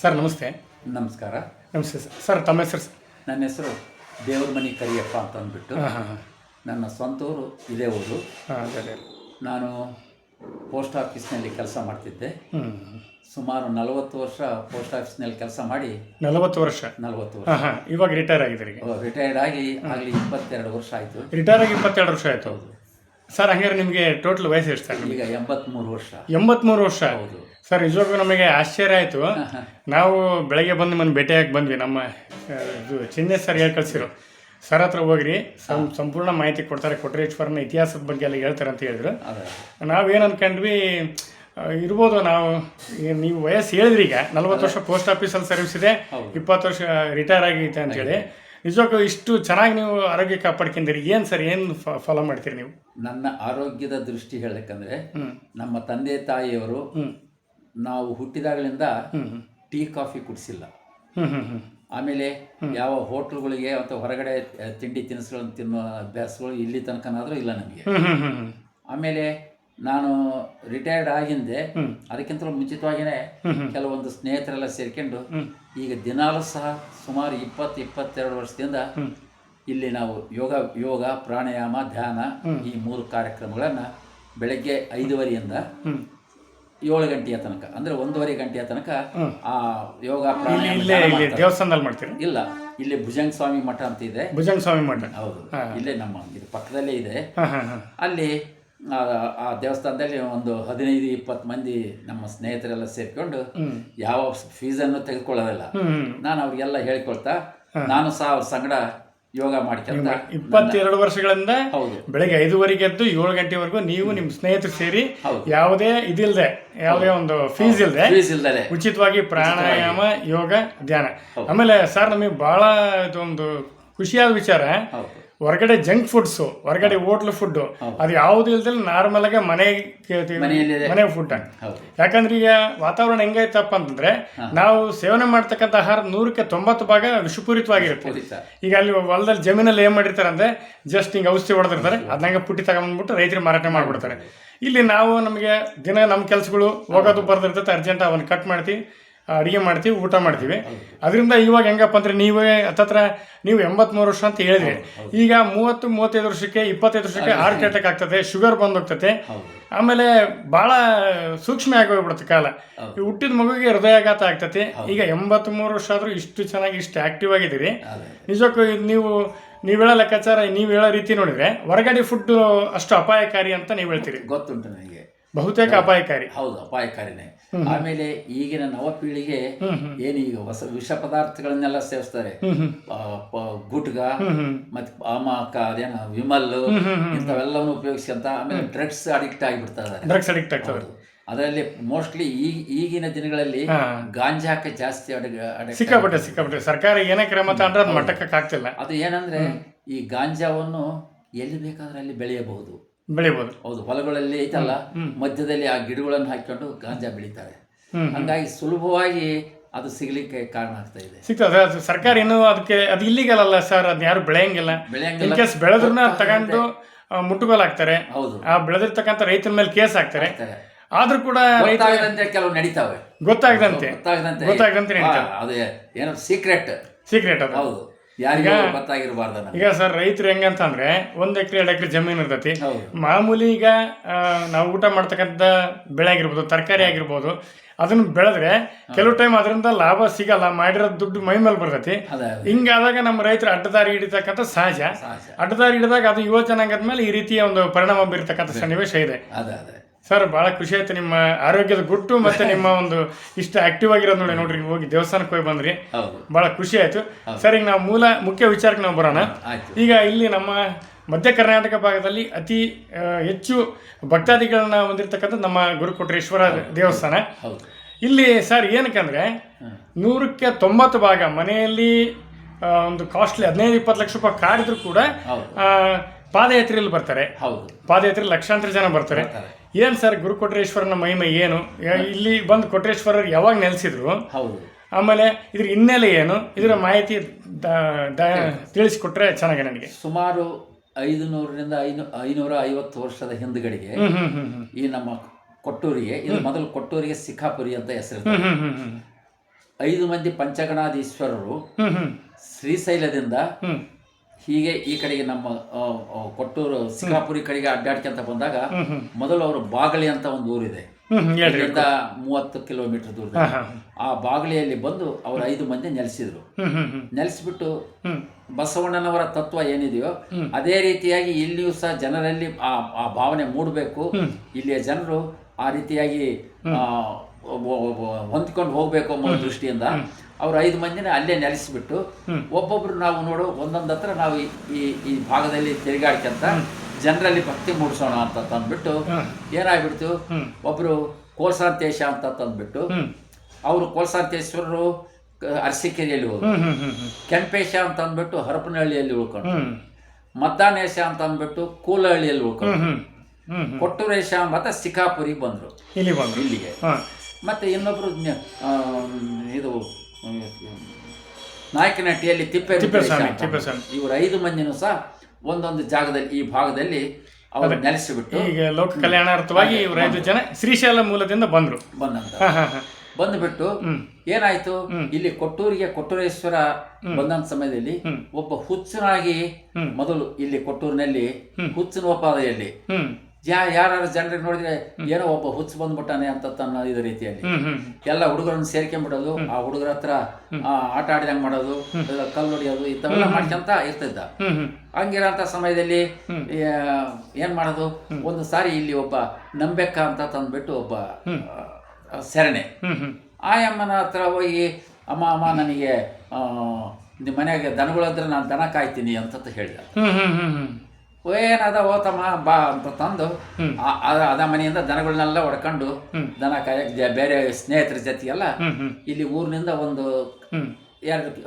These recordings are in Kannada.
ಸರ್ ನಮಸ್ತೆ. ನಮಸ್ಕಾರ. ನಮಸ್ತೆ ಸರ್. ತಮ್ಮ ಹೆಸರು ಸರ್? ನನ್ನ ಹೆಸರು ದೇವರಮನಿ ಕರಿಯಪ್ಪ ಅಂತ ಅಂದ್ಬಿಟ್ಟು. ನನ್ನ ಸ್ವಂತ ಊರು ಇದೇ ಊರು. ನಾನು ಪೋಸ್ಟ್ ಆಫೀಸ್ನಲ್ಲಿ ಕೆಲಸ ಮಾಡ್ತಿದ್ದೆ. ಸುಮಾರು 40 ವರ್ಷ ಪೋಸ್ಟ್ ಆಫೀಸ್ನಲ್ಲಿ ಕೆಲಸ ಮಾಡಿ. 40 ವರ್ಷ? ಇವಾಗ ರಿಟೈರ್ ಆಗಿದ್ದೀರಿ? ರಿಟೈರ್ಡ್ ಆಗಿ ಆಗಲಿ 22 ವರ್ಷ ಆಯಿತು. ರಿಟೈರ್ ಆಗಿ 22 ವರ್ಷ ಆಯಿತು. ಹೌದು ಸರ್. ಹಂಗಾರೆ ನಿಮಗೆ ಟೋಟಲ್ ವಯಸ್ಸು ಎಷ್ಟು ಸರ್? ಈಗ 83 ವರ್ಷ. 83 ವರ್ಷ? ಹೌದು ಸರ್. ನಿಜವಾಗ್ಲೂ ನಮಗೆ ಆಶ್ಚರ್ಯ ಆಯಿತು. ನಾವು ಬೆಳಗ್ಗೆ ಬಂದು ನಿಮ್ಮನ್ನು ಭೇಟಿಯಾಗಿ ಬಂದ್ವಿ. ನಮ್ಮ ಇದು ಚಿನ್ನೇಶ್ ಸರ್ ಹೇಳಿ ಕಳಿಸಿರು, ಸರ್ ಹತ್ರ ಹೋಗ್ರಿ ಸಂಪೂರ್ಣ ಮಾಹಿತಿ ಕೊಡ್ತಾರೆ, ಕೊಟ್ರೇಶ್ವರನ ಇತಿಹಾಸದ ಬಗ್ಗೆ ಎಲ್ಲ ಹೇಳ್ತಾರೆ ಅಂತ ಹೇಳಿದ್ರು. ನಾವೇನು ಅಂದ್ಕೊಂಡ್ವಿ ಇರ್ಬೋದು. ನೀವು ವಯಸ್ಸು ಹೇಳಿದ್ರಿ, ಈಗ 40 ವರ್ಷ ಪೋಸ್ಟ್ ಆಫೀಸಲ್ಲಿ ಸರ್ವಿಸ್ ಇದೆ, 20 ವರ್ಷ ರಿಟೈರ್ ಆಗೈತೆ ಅಂತೇಳಿ. ನಿಜವಾಗ್ಲೂ ಇಷ್ಟು ಚೆನ್ನಾಗಿ ನೀವು ಆರೋಗ್ಯ ಕಾಪಾಡ್ಕೊಂಡಿರಿ. ಏನು ಸರ್, ಏನು ಫಾಲೋ ಮಾಡ್ತೀರಿ ನೀವು? ನನ್ನ ಆರೋಗ್ಯದ ದೃಷ್ಟಿ ಹೇಳಬೇಕಂದ್ರೆ, ನಮ್ಮ ತಂದೆ ತಾಯಿಯವರು ನಾವು ಹುಟ್ಟಿದಾಗಲಿಂದ ಟೀ ಕಾಫಿ ಕುಡಿಸಿಲ್ಲ. ಆಮೇಲೆ ಯಾವ ಹೋಟ್ಲುಗಳಿಗೆ ಅಥವಾ ಹೊರಗಡೆ ತಿಂಡಿ ತಿನಿಸುಗಳನ್ನು ತಿನ್ನೋ ಅಭ್ಯಾಸಗಳು ಇಲ್ಲಿ ತನಕನಾದರೂ ಇಲ್ಲ ನಮಗೆ. ಆಮೇಲೆ ನಾನು ರಿಟೈರ್ಡ್ ಆಗಿಂದೆ ಅದಕ್ಕಿಂತಲೂ ಮುಂಚಿತವಾಗಿಯೇ ಕೆಲವೊಂದು ಸ್ನೇಹಿತರೆಲ್ಲ ಸೇರ್ಕೊಂಡು ಈಗ ದಿನಾಲೂ ಸಹ ಸುಮಾರು 20-22 ವರ್ಷದಿಂದ ಇಲ್ಲಿ ನಾವು ಯೋಗ ಪ್ರಾಣಾಯಾಮ ಧ್ಯಾನ ಈ 3 ಕಾರ್ಯಕ್ರಮಗಳನ್ನು ಬೆಳಗ್ಗೆ 5:30ಯಿಂದ 7 ಗಂಟೆಯ ತನಕ, ಅಂದ್ರೆ 1:30 ಗಂಟೆಯ ತನಕ ಆ ಯೋಗ ಪ್ರಾಣಾಯಾಮ ದೇವಸ್ಥಾನದಲ್ಲಿ ಮಾಡ್ತೀರಿ? ಇಲ್ಲ, ಇಲ್ಲಿ ಭುಜಂಗ ಸ್ವಾಮಿ ಮಠ ಅಂತ ಇದೆ. ಭುಜಂಗ ಸ್ವಾಮಿ ಮಠ? ಹೌದು, ಇಲ್ಲೇ ನಮ್ಮ ಇದು ಪಕ್ಕದಲ್ಲೇ ಇದೆ. ಅಲ್ಲಿ ಆ ದೇವಸ್ಥಾನದಲ್ಲಿ ಒಂದು 15-20 ಮಂದಿ ನಮ್ಮ ಸ್ನೇಹಿತರೆಲ್ಲ ಸೇರ್ಕೊಂಡು ಯಾವ ಫೀಸನ್ನು ತೆಗೆದುಕೊಳ್ಳೋದಿಲ್ಲ. ನಾನು ಅವ್ರಿಗೆಲ್ಲ ಹೇಳಿಕೊಳ್ತಾ ನಾನು ಸಹ ಅವ್ರ ಸಂಗಡ ಯೋಗ ಮಾಡ್ಕೊಂತ 22 ವರ್ಷಗಳಿಂದ ಬೆಳಗ್ಗೆ 5:30 ಎದ್ದು 7 ಗಂಟೆವರೆಗೂ ನೀವು ನಿಮ್ಮ ಸ್ನೇಹಿತರು ಸೇರಿ ಯಾವುದೇ ಇದಿಲ್ಲದೆ, ಯಾವುದೇ ಒಂದು ಫೀಸ್ ಇಲ್ಲದೆ ಉಚಿತವಾಗಿ ಪ್ರಾಣಾಯಾಮ ಯೋಗ ಧ್ಯಾನ. ಆಮೇಲೆ ಸರ್, ನಮಗೆ ಬಹಳ ಇದೊಂದು ಖುಷಿಯಾದ ವಿಚಾರ, ಹೊರಗಡೆ ಜಂಕ್ ಫುಡ್ಸು, ಹೊರಗಡೆ ಹೋಟ್ಲ್ ಫುಡ್ಡು ಅದು ಯಾವುದು ಇಲ್ದಲೆ ನಾರ್ಮಲ್ ಆಗಿ ಮನೆ ಫುಡ್. ಯಾಕಂದ್ರೆ ಈಗ ವಾತಾವರಣ ಹೆಂಗೈತಪ್ಪ ಅಂತಂದ್ರೆ, ನಾವು ಸೇವನೆ ಮಾಡ್ತಕ್ಕಂಥ ಆಹಾರ 100ಕ್ಕೆ 90 ಭಾಗ ವಿಷಪೂರಿತವಾಗಿರುತ್ತೆ. ಈಗ ಅಲ್ಲಿ ಹೊಲದಲ್ಲಿ ಜಮೀನಲ್ಲಿ ಏನ್ ಮಾಡಿರ್ತಾರೆ ಅಂದ್ರೆ, ಜಸ್ಟ್ ಹಿಂಗೆ ಔಷಧಿ ಹೊಡೆದಿರ್ತಾರೆ, ಅದನ್ನಂಗೆ ಪುಟ್ಟಿ ತಗೊಂಡ್ಬಿಟ್ಟು ರೈತರಿಗೆ ಮಾರಾಟ ಮಾಡ್ಬಿಡ್ತಾರೆ. ಇಲ್ಲಿ ನಾವು ನಮಗೆ ದಿನ ನಮ್ಮ ಕೆಲಸಗಳು ಹೋಗೋದು ಬರ್ದಿರ್ತೈತೆ, ಅರ್ಜೆಂಟ್ ಅವನ್ನ ಕಟ್ ಮಾಡ್ತೀವಿ, ಅಡುಗೆ ಮಾಡ್ತೀವಿ, ಊಟ ಮಾಡ್ತೀವಿ. ಅದರಿಂದ ಇವಾಗ ಹೆಂಗಪ್ಪ ಅಂದರೆ, ನೀವು 83 ವರ್ಷ ಅಂತ ಹೇಳಿದ್ರಿ. ಈಗ 30-35 ವರ್ಷಕ್ಕೆ 25 ವರ್ಷಕ್ಕೆ ಹಾರ್ಟ್ ಅಟ್ಯಾಕ್ ಆಗ್ತದೆ, ಶುಗರ್ ಬಂದೋಗ್ತದೆ. ಆಮೇಲೆ ಭಾಳ ಸೂಕ್ಷ್ಮ ಆಗೋಗ್ಬಿಡುತ್ತೆ ಕಾಲ. ಹುಟ್ಟಿದ ಮಗುವಿಗೆ ಹೃದಯಾಘಾತ ಆಗ್ತದೆ. ಈಗ 83 ವರ್ಷ ಆದರೂ ಇಷ್ಟು ಚೆನ್ನಾಗಿ ಇಷ್ಟು ಆಕ್ಟಿವ್ ಆಗಿದ್ದೀರಿ. ನಿಜಕ್ಕೂ ನೀವು ಹೇಳೋ ಲೆಕ್ಕಾಚಾರ, ನೀವು ಹೇಳೋ ರೀತಿ ನೋಡಿದ್ರೆ ಹೊರಗಡೆ ಫುಡ್ ಅಷ್ಟು ಅಪಾಯಕಾರಿ ಅಂತ ನೀವು ಹೇಳ್ತೀರಿ? ಗೊತ್ತುಂಟು ನನಗೆ, ಬಹುತೇಕ ಅಪಾಯಕಾರಿ. ಹೌದು, ಅಪಾಯಕಾರಿನೇ. ಆಮೇಲೆ ಈಗಿನ ನವಪೀಳಿಗೆ ಏನೀಗ ಹೊಸ ವಿಷ ಪದಾರ್ಥಗಳನ್ನೆಲ್ಲ ಸೇವಿಸ್ತಾರೆ. ಗುಟ್ಗ ಮತ್ತೆ ಪಾಮಾಕ, ಅದೇನ ವಿಮಲ್, ಇಂಥವೆಲ್ಲವನ್ನು ಉಪಯೋಗಿಸ್ಕೊಂತ ಆಮೇಲೆ ಡ್ರಗ್ಸ್ ಅಡಿಕ್ಟ್ ಆಗಿಬಿಡ್ತಾರೆ. ಅದರಲ್ಲಿ ಮೋಸ್ಟ್ಲಿ ಈಗಿನ ದಿನಗಳಲ್ಲಿ ಗಾಂಜಾಕ್ಕೆ ಜಾಸ್ತಿ ಸಿಕ್ಕಾಪಟ್ಟೆ ಸರ್ಕಾರ ಏನೇ ಕ್ರಮ ತಗೊಂಡ್ರೆ ಅದು ಮಟ್ಟಕ್ಕೆ ಆಗ್ತಿಲ್ಲ. ಅದು ಏನಂದ್ರೆ, ಈ ಗಾಂಜಾವನ್ನು ಎಲ್ಲಿ ಬೇಕಾದ್ರೆ ಅಲ್ಲಿ ಬೆಳೆಯಬಹುದು. ಹೌದು, ಹೊಲಗಳಲ್ಲಿ ಐತಲ್ಲ, ಮಧ್ಯದಲ್ಲಿ ಆ ಗಿಡಗಳನ್ನು ಹಾಕಿಕೊಂಡು ಗಾಂಜಾ ಬೆಳೀತಾರೆ. ಹಂಗಾಗಿ ಸುಲಭವಾಗಿ ಅದು ಸಿಗ್ಲಿಕ್ಕೆ ಕಾರಣ ಆಗ್ತಾ ಇದೆ. ಸಿಗ್ತದೆ. ಸರ್ಕಾರ ಇನ್ನೂ ಅದು ಇಲ್ಲಿಗಲ್ ಅಲ್ಲ ಸರ್, ಅದನ್ನ ಯಾರು ಬೆಳೆಯಂಗಿಲ್ಲ. ಬೆಳೆದ್ರನ್ನ ತಗೊಂಡು ಮುಟ್ಟುಗೋಲು ಹಾಕ್ತಾರೆ. ಹೌದು, ಆ ಬೆಳೆದಿರ್ತಕ್ಕಂಥ ರೈತರ ಮೇಲೆ ಕೇಸ್ ಹಾಕ್ತಾರೆ. ಆದ್ರೂ ಕೂಡ ಕೆಲವು ನಡೀತಾವೆ, ಗೊತ್ತಾಗದಂತೆ ಅದು ಏನೋ ಸೀಕ್ರೆಟ್ ಅದು. ಹೌದು, ಗೊತ್ತಾಗಿರಬಾರ್ದು. ಈಗ ಸರ್, ರೈತರು ಹೆಂಗಂತಂದ್ರೆ 1 ಎಕರೆ 2 ಎಕರೆ ಜಮೀನು ಇರ್ತೈತಿ. ಮಾಮೂಲಿ ಈಗ ನಾವು ಊಟ ಮಾಡ್ತಕ್ಕಂಥ ಬೆಳೆ ಆಗಿರ್ಬೋದು, ತರಕಾರಿ ಆಗಿರ್ಬೋದು, ಅದನ್ನ ಬೆಳೆದ್ರೆ ಕೆಲವು ಟೈಮ್ ಅದರಿಂದ ಲಾಭ ಸಿಗಲ್ಲ, ಮಾಡಿರೋ ದುಡ್ಡು ಮೈ ಮೇಲೆ ಬರ್ತೈತಿ. ಹಿಂಗಾದಾಗ ನಮ್ಮ ರೈತರು ಅಡ್ಡದಾರಿ ಹಿಡಿತಕ್ಕಂಥ ಸಹಜ. ಅಡ್ಡದಾರಿ ಹಿಡಿದಾಗ ಅದು ಯುವ ಜನಾಂಗದ ಈ ರೀತಿಯ ಒಂದು ಪರಿಣಾಮ ಬೀರ್ತಕ್ಕಂಥ ಸನ್ನಿವೇಶ ಇದೆ. ಸರ್, ಭಾಳ ಖುಷಿ ಆಯ್ತು ನಿಮ್ಮ ಆರೋಗ್ಯದ ಗುಟ್ಟು ಮತ್ತೆ ನಿಮ್ಮ ಒಂದು ಇಷ್ಟ ಆಕ್ಟಿವ್ ಆಗಿರೋದು ನೋಡ್ರಿ. ಹೋಗಿ ದೇವಸ್ಥಾನಕ್ಕೆ ಹೋಗಿ ಬಂದ್ರಿ, ಭಾಳ ಖುಷಿ ಆಯ್ತು. ಸರ್, ಈಗ ನಾವು ಮುಖ್ಯ ವಿಚಾರಕ್ಕೆ ನಾವು ಬರೋಣ. ಈಗ ಇಲ್ಲಿ ನಮ್ಮ ಮಧ್ಯ ಕರ್ನಾಟಕ ಭಾಗದಲ್ಲಿ ಅತಿ ಹೆಚ್ಚು ಭಕ್ತಾದಿಗಳನ್ನ ಹೊಂದಿರತಕ್ಕಂಥ ನಮ್ಮ ಗುರುಕೊಟ್ರೇಶ್ವರ ದೇವಸ್ಥಾನ. ಇಲ್ಲಿ ಸರ್ ಏನಕ್ಕಂದ್ರೆ 100ಕ್ಕೆ 90 ಭಾಗ ಮನೆಯಲ್ಲಿ ಒಂದು ಕಾಸ್ಟ್ಲಿ 15-20 ಲಕ್ಷ ರೂಪಾಯಿ ಕಾರ್ ಇದ್ರೂ ಕೂಡ ಪಾದಯಾತ್ರೆಯಲ್ಲಿ ಬರ್ತಾರೆ. ಪಾದಯಾತ್ರೆ ಲಕ್ಷಾಂತರ ಜನ ಬರ್ತಾರೆ. ಏನ್ ಸರ್ ಗುರುಕೊಟ್ರೇಶ್ವರನ ಮಹಿಮೆ ಏನು? ಇಲ್ಲಿ ಬಂದು ಕೊಟ್ರೇಶ್ವರರು ಯಾವಾಗ ನೆಲೆಸಿದ್ರು? ಆಮೇಲೆ ಇದ್ರ ಹಿನ್ನೆಲೆ ಏನು? ಇದರ ಮಾಹಿತಿ ತಿಳಿಸಿಕೊಟ್ರೆ ಚೆನ್ನಾಗಿ. ನನಗೆ ಸುಮಾರು 500ರಿಂದ 550 ವರ್ಷದ ಹಿಂದುಗಡೆಗೆ ಈ ನಮ್ಮ ಕೊಟ್ಟೂರಿಗೆ, ಇದು ಮೊದಲು ಕೊಟ್ಟೂರಿಗೆ ಸಿಕ್ಕಾಪುರಿ ಅಂತ ಹೆಸರು. 5 ಮಂದಿ ಪಂಚಗಣಾಧೀಶ್ವರರು ಹ್ಮ್ ಹ್ಮ್ ಶ್ರೀಶೈಲದಿಂದ ಹ್ಮ್ ಹೀಗೆ ಈ ಕಡೆಗೆ ನಮ್ಮ ಕೊಟ್ಟೂರು ಸಿಕ್ಕಾಪುರಿ ಕಡೆಗೆ ಅಡ್ಡಾಡ್ಕೊಂತ ಬಂದಾಗ ಹ್ಮ್ ಮೊದಲು ಅವರು ಬಾಗಳಿ ಅಂತ ಒಂದು ಊರಿದೆ, ಹೇಳ್ರಿ. ಇಲ್ಲಿಂದ 30 ಕಿಲೋಮೀಟರ್ ದೂರದಲ್ಲಿ. ಆ ಬಾಗಳಿಯಲ್ಲಿ ಬಂದು ಅವರು 5 ಮಂದಿ ನೆಲೆಸಿದ್ರು. ನೆಲೆಸಿಬಿಟ್ಟು ಬಸವಣ್ಣನವರ ತತ್ವ ಏನಿದೆಯೋ ಅದೇ ರೀತಿಯಾಗಿ ಇಲ್ಲಿಯೂ ಸಹ ಜನರಲ್ಲಿ ಆ ಭಾವನೆ ಮೂಡಬೇಕು. ಇಲ್ಲಿಯ ಜನರು ಆ ರೀತಿಯಾಗಿ ಹೊಂದ್ಕೊಂಡು ಹೋಗ್ಬೇಕು ಅನ್ನೋ ದೃಷ್ಟಿಯಿಂದ ಅವ್ರು 5 ಮಂದಿನ ಅಲ್ಲೇ ನೆಲೆಸಿಬಿಟ್ಟು ಒಬ್ಬೊಬ್ರು ನಾವು ನೋಡು ಒಂದೊಂದು ಹತ್ರ ನಾವು ಈ ಭಾಗದಲ್ಲಿ ತಿರುಗಾಡ್ಕೊಂತ ಜನರಲ್ಲಿ ಭಕ್ತಿ ಮೂಡಿಸೋಣ ಅಂತ ತಂದ್ಬಿಟ್ಟು ಏನಾಗ್ಬಿಡ್ತು, ಒಬ್ರು ಕೋಲ್ಸಾಂತೇಶ ಅಂತ ತಂದ್ಬಿಟ್ಟು ಅವರು ಕೋಲ್ಸಾಂತೇಶ್ವರರು ಅರಸೀಕೆರೆಯಲ್ಲಿ ಹೋದ್ರು. ಕೆಂಪೇಶ ಅಂತ ಅಂದ್ಬಿಟ್ಟು ಹರಪನಹಳ್ಳಿಯಲ್ಲಿ ಉಳ್ಕೊಂಡು, ಮದ್ದಾನೇಶ ಅಂತ ಅಂದ್ಬಿಟ್ಟು ಕೂಲಹಳ್ಳಿಯಲ್ಲಿ ಉಳ್ಕೊಂಡು, ಕೊಟ್ಟೂರೇಶ ಮತ್ತೆ ಸಿಕ್ಕಾಪುರಿಗೆ ಬಂದರು ಇಲ್ಲಿಗೆ. ಮತ್ತೆ ಇನ್ನೊಬ್ರು ಇದು ನಾಯಕನಹಟ್ಟಿಯಲ್ಲಿ ತಿಪ್ಪೇಸ್ವಾಮಿ. ಇವರು 5 ಮಂದಿನೂ ಸಹ ಒಂದೊಂದು ಜಾಗದಲ್ಲಿ ಈ ಭಾಗದಲ್ಲಿ ಅವರು ನೆಲೆಸಿಬಿಟ್ಟು ಈಗ ಲೋಕ ಕಲ್ಯಾಣಾರ್ಥವಾಗಿ ಇವರು 5 ಜನ ಶ್ರೀಶೈಲ ಮೂಲದಿಂದ ಬಂದುಬಿಟ್ಟು ಏನಾಯ್ತು, ಇಲ್ಲಿ ಕೊಟ್ಟೂರೇಶ್ವರ ಬಂದಂತ ಸಮಯದಲ್ಲಿ ಒಬ್ಬ ಹುಚ್ಚನಾಗಿ ಮೊದಲು ಇಲ್ಲಿ ಕೊಟ್ಟೂರಿನಲ್ಲಿ ಹುಚ್ಚನೋಪಾದಿಯಲ್ಲಿ ಯಾರು ಜನರಿಗೆ ನೋಡಿದ್ರೆ ಏನೋ ಒಬ್ಬ ಹುಚ್ಚು ಬಂದ್ಬಿಟ್ಟಾನೆ ಅಂತ ತನ್ನ ಇದ ರೀತಿಯಲ್ಲಿ ಎಲ್ಲ ಹುಡುಗರನ್ನ ಸೇರ್ಕೊಂಡ್ಬಿಡೋದು, ಆ ಹುಡುಗರ ಹತ್ರ ಆಟ ಆಡಿದಂಗೆ ಮಾಡೋದು, ಕಲ್ಲು ಹೊಡಿಯೋದು ಇಂಥವೆಲ್ಲ ಮಾಡ್ಕೊಂತ ಇರ್ತಿದ್ದ. ಹಂಗಿರೋಂಥ ಸಮಯದಲ್ಲಿ ಏನ್ ಮಾಡೋದು, ಒಂದು ಸಾರಿ ಇಲ್ಲಿ ಒಬ್ಬ ನಂಬೆಕ್ಕ ಅಂತ ತಂದ್ಬಿಟ್ಟು ಒಬ್ಬ ಸೆರಣೆ ಆಯಮ್ಮನ ಹತ್ರ ಹೋಗಿ ಅಮ್ಮ ನನಗೆ ನಿಮ್ಮ ಮನೆಗೆ ದನಗಳಂದ್ರೆ ನಾನು ದನ ಕಾಯ್ತೀನಿ ಅಂತ ಹೇಳಿದ. ಏನದ ಓತಮ್ಮ ಬಾ ಅಂತ ತಂದು ಅದ ಮನೆಯಿಂದ ದನಗಳನ್ನೆಲ್ಲ ಹೊಡ್ಕೊಂಡು ದನ ಕಾಯಕ್ಕೆ ಬೇರೆ ಸ್ನೇಹಿತರ ಜೊತೆಗೆಲ್ಲ ಇಲ್ಲಿ ಊರಿನಿಂದ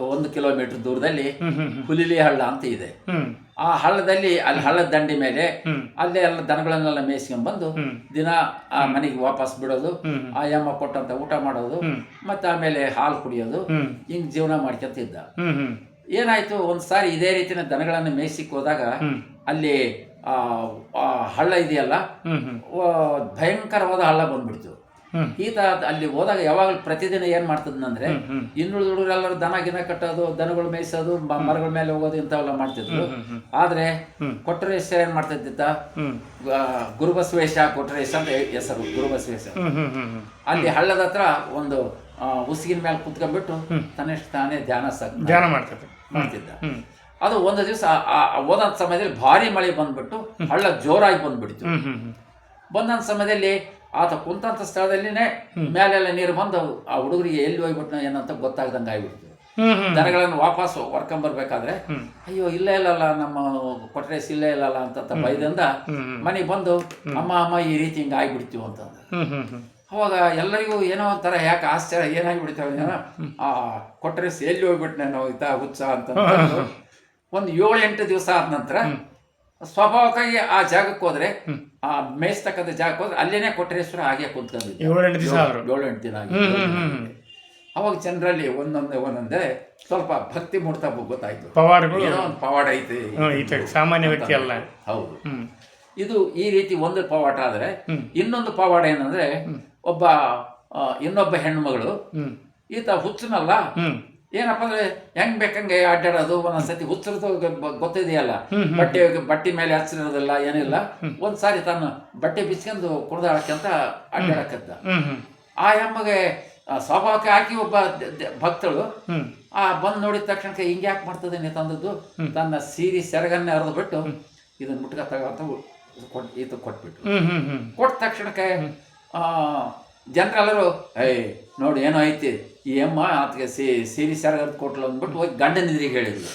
1 ಕಿಲೋಮೀಟರ್ ದೂರದಲ್ಲಿ ಹುಲಿಲಿ ಹಳ್ಳ ಅಂತ ಇದೆ. ಆ ಹಳ್ಳದಲ್ಲಿ ಅಲ್ಲಿ ಹಳ್ಳದ ದಂಡಿ ಮೇಲೆ ಅಲ್ಲೇ ಎಲ್ಲ ದನಗಳನ್ನೆಲ್ಲ ಮೇಯಿಸ್ಕೊಂಡ್ ಬಂದು ದಿನ ಆ ಮನೆಗೆ ವಾಪಸ್ ಬಿಡೋದು, ಆ ಯಮ್ಮ ಕೊಟ್ಟಂತ ಊಟ ಮಾಡೋದು, ಮತ್ತೆ ಆಮೇಲೆ ಹಾಲು ಕುಡಿಯೋದು, ಹಿಂಗ್ ಜೀವನ ಮಾಡ್ಕೊಂತಿದ್ದ. ಏನಾಯ್ತು, ಒಂದ್ ಸಾರಿ ಇದೇ ರೀತಿನ ದನಗಳನ್ನು ಮೇಯಿಸಿಕ್ ಹೋದಾಗ ಅಲ್ಲಿ ಹಳ್ಳ ಇದೆಯಲ್ಲ, ಭಯಂಕರವಾದ ಹಳ್ಳ ಬಂದ್ಬಿಡ್ತು. ಈತ ಅಲ್ಲಿ ಹೋದಾಗ ಯಾವಾಗಲೂ ಪ್ರತಿದಿನ ಏನ್ ಮಾಡ್ತಿದ್ನಂದ್ರೆ ಇನ್ನುಳಿದ ಹುಡುಗರೆಲ್ಲರೂ ದನ ಗಿನ ಕಟ್ಟೋದು, ದನಗಳು ಮೇಯಿಸೋದು, ಮರಗಳ ಮೇಲೆ ಹೋಗೋದು ಇಂಥವೆಲ್ಲ ಮಾಡ್ತಿದ್ರು. ಆದ್ರೆ ಕೊಟ್ಟರೇಶ್ವರ ಏನ್ ಮಾಡ್ತಿದ್ದ, ಗುರುಬಸವೇಶ ಕೊಟ್ಟರೇಶ ಅಂತ ಹೆಸರು, ಗುರುಬಸವೇಶ. ಅಲ್ಲಿ ಹಳ್ಳದ ಹತ್ರ ಒಂದು ಉಸಿಗಿನ ಮೇಲೆ ಕುತ್ಕೊಂಡ್ಬಿಟ್ಟು ತನ್ನಷ್ಟು ತಾನೇ ಧ್ಯಾನ ಮಾಡ್ತಿದ್ದ. ಅದು ಒಂದು ದಿವಸ ಹೋದಂತ ಸಮಯದಲ್ಲಿ ಭಾರಿ ಮಳೆ ಬಂದ್ಬಿಟ್ಟು ಹಳ್ಳ ಜೋರಾಗಿ ಬಂದ್ಬಿಡ್ತು. ಬಂದಂತ ಸಮಯದಲ್ಲಿ ಆತ ಕುಂತಂತ ಸ್ಥಳದಲ್ಲಿನೇ ಮೇಲೆಲ್ಲ ನೀರು ಬಂದು ಆ ಹುಡುಗರಿಗೆ ಎಲ್ಲಿ ಹೋಗ್ಬಿಟ್ಟು ಏನಂತ ಗೊತ್ತಾಗ್ದಂಗೆ ಆಗ್ಬಿಡ್ತು. ದನಗಳನ್ನು ವಾಪಸ್ ಹೊರ್ಕೊಂಬರ್ಬೇಕಾದ್ರೆ ಅಯ್ಯೋ ಇಲ್ಲೇ ಇಲ್ಲಲ್ಲ ನಮ್ಮ ಕೊಟ್ರೇಸ್ ಇಲ್ಲೇ ಇಲ್ಲಲ್ಲ ಅಂತ ಭಯದಿಂದ ಮನೆಗೆ ಬಂದು ಅಮ್ಮ ಈ ರೀತಿ ಹಿಂಗೆ ಆಗ್ಬಿಡ್ತೀವಿ ಅಂತಂದ್ರೆ, ಅವಾಗ ಎಲ್ಲರಿಗೂ ಏನೋ ಒಂಥರ ಯಾಕೆ ಆಶ್ಚರ್ಯ, ಏನಾಗ್ಬಿಡ್ತಾವೆ ಆ ಕೊಟ್ರೇಸ್ ಎಲ್ಲಿ ಹೋಗ್ಬಿಟ್ಟು ನಾವು ಹುಚ್ಚ ಅಂತ. ಒಂದು 7-8 ದಿವಸ ಆದ ನಂತರ ಸ್ವಾಭಾವಿಕವಾಗಿ ಆ ಜಾಗಕ್ಕೆ ಹೋದ್ರೆ, ಆ ಮೇಯಿಸ್ತಕ್ಕಂಥ ಜಾಗಕ್ಕೆ ಹೋದ್ರೆ ಅಲ್ಲೇನೆ ಕೊಟ್ಟರೇಶ್ವರ ಹಾಗೆ ಕುಂತ್ಕೊಂಡಿದ್ದ 7-8 ದಿನ ಆಗಿ. ಅವಾಗ ಜನರಲ್ಲಿ ಒಂದೊಂದೇ ಸ್ವಲ್ಪ ಭಕ್ತಿ ಮೂಡ್ತಾ ಗೊತ್ತಾಯ್ತು, ಏನೋ ಒಂದು ಪವಾಡ ಐತಿ, ಸಾಮಾನ್ಯ ವ್ಯಕ್ತಿ ಅಲ್ಲ. ಹೌದು, ಇದು ಈ ರೀತಿ ಒಂದು ಪವಾಡ ಆದ್ರೆ, ಇನ್ನೊಂದು ಪವಾಡ ಏನಂದ್ರೆ ಇನ್ನೊಬ್ಬ ಹೆಣ್ಮಗಳು, ಈತ ಹುಚ್ಚನಲ್ಲ, ಏನಪ್ಪ ಅಂದ್ರೆ ಹೆಂಗ್ ಬೇಕಂಗೆ ಅಡ್ಡಾಡೋದು, ಒಂದೊಂದ್ಸತಿ ಹುಚ್ಚರದು ಗೊತ್ತಿದೆಯಲ್ಲ, ಬಟ್ಟೆ ಮೇಲೆ ಹಚ್ಚಿರೋದಿಲ್ಲ ಏನಿಲ್ಲ. ಒಂದ್ಸಾರಿ ತನ್ನ ಬಟ್ಟೆ ಬಿಚ್ಕೊಂಡು ಕುಡ್ದಾಡಕ್ಕಂತ ಅಡ್ಡಾಡಕತ್ತ. ಆ ಎಮ್ಮಗೆ ಸ್ವಾಭಾವಿಕ ಹಾಕಿ ಒಬ್ಬ ಭಕ್ತಳು ಬಂದು ನೋಡಿದ ತಕ್ಷಣಕ್ಕೆ ಹಿಂಗೆ ಯಾಕೆ ಮಾಡ್ತದೇನೆ ತಂದದ್ದು, ತನ್ನ ಸೀರೆ ಸೆರಗನ್ನೇ ಹರಿದು ಬಿಟ್ಟು ಇದನ್ನ ಮುಟ್ಕ ತಗೋ ಈತ ಕೊಟ್ಬಿಟ್ಟು, ಕೊಟ್ಟ ತಕ್ಷಣಕ್ಕೆ ಜನರೆಲ್ಲರೂ ನೋಡಿ ಏನೋ ಐತಿ ಈ ಅಮ್ಮ ಆತಗೆ ಸೀರೆ ಸೆರಗರ್ದು ಕೊಟ್ಲು ಅಂದ್ಬಿಟ್ಟು ಹೋಗಿ ಗಂಡನಿದ್ರಿಗೆ ಹೇಳಿದ್ಲು.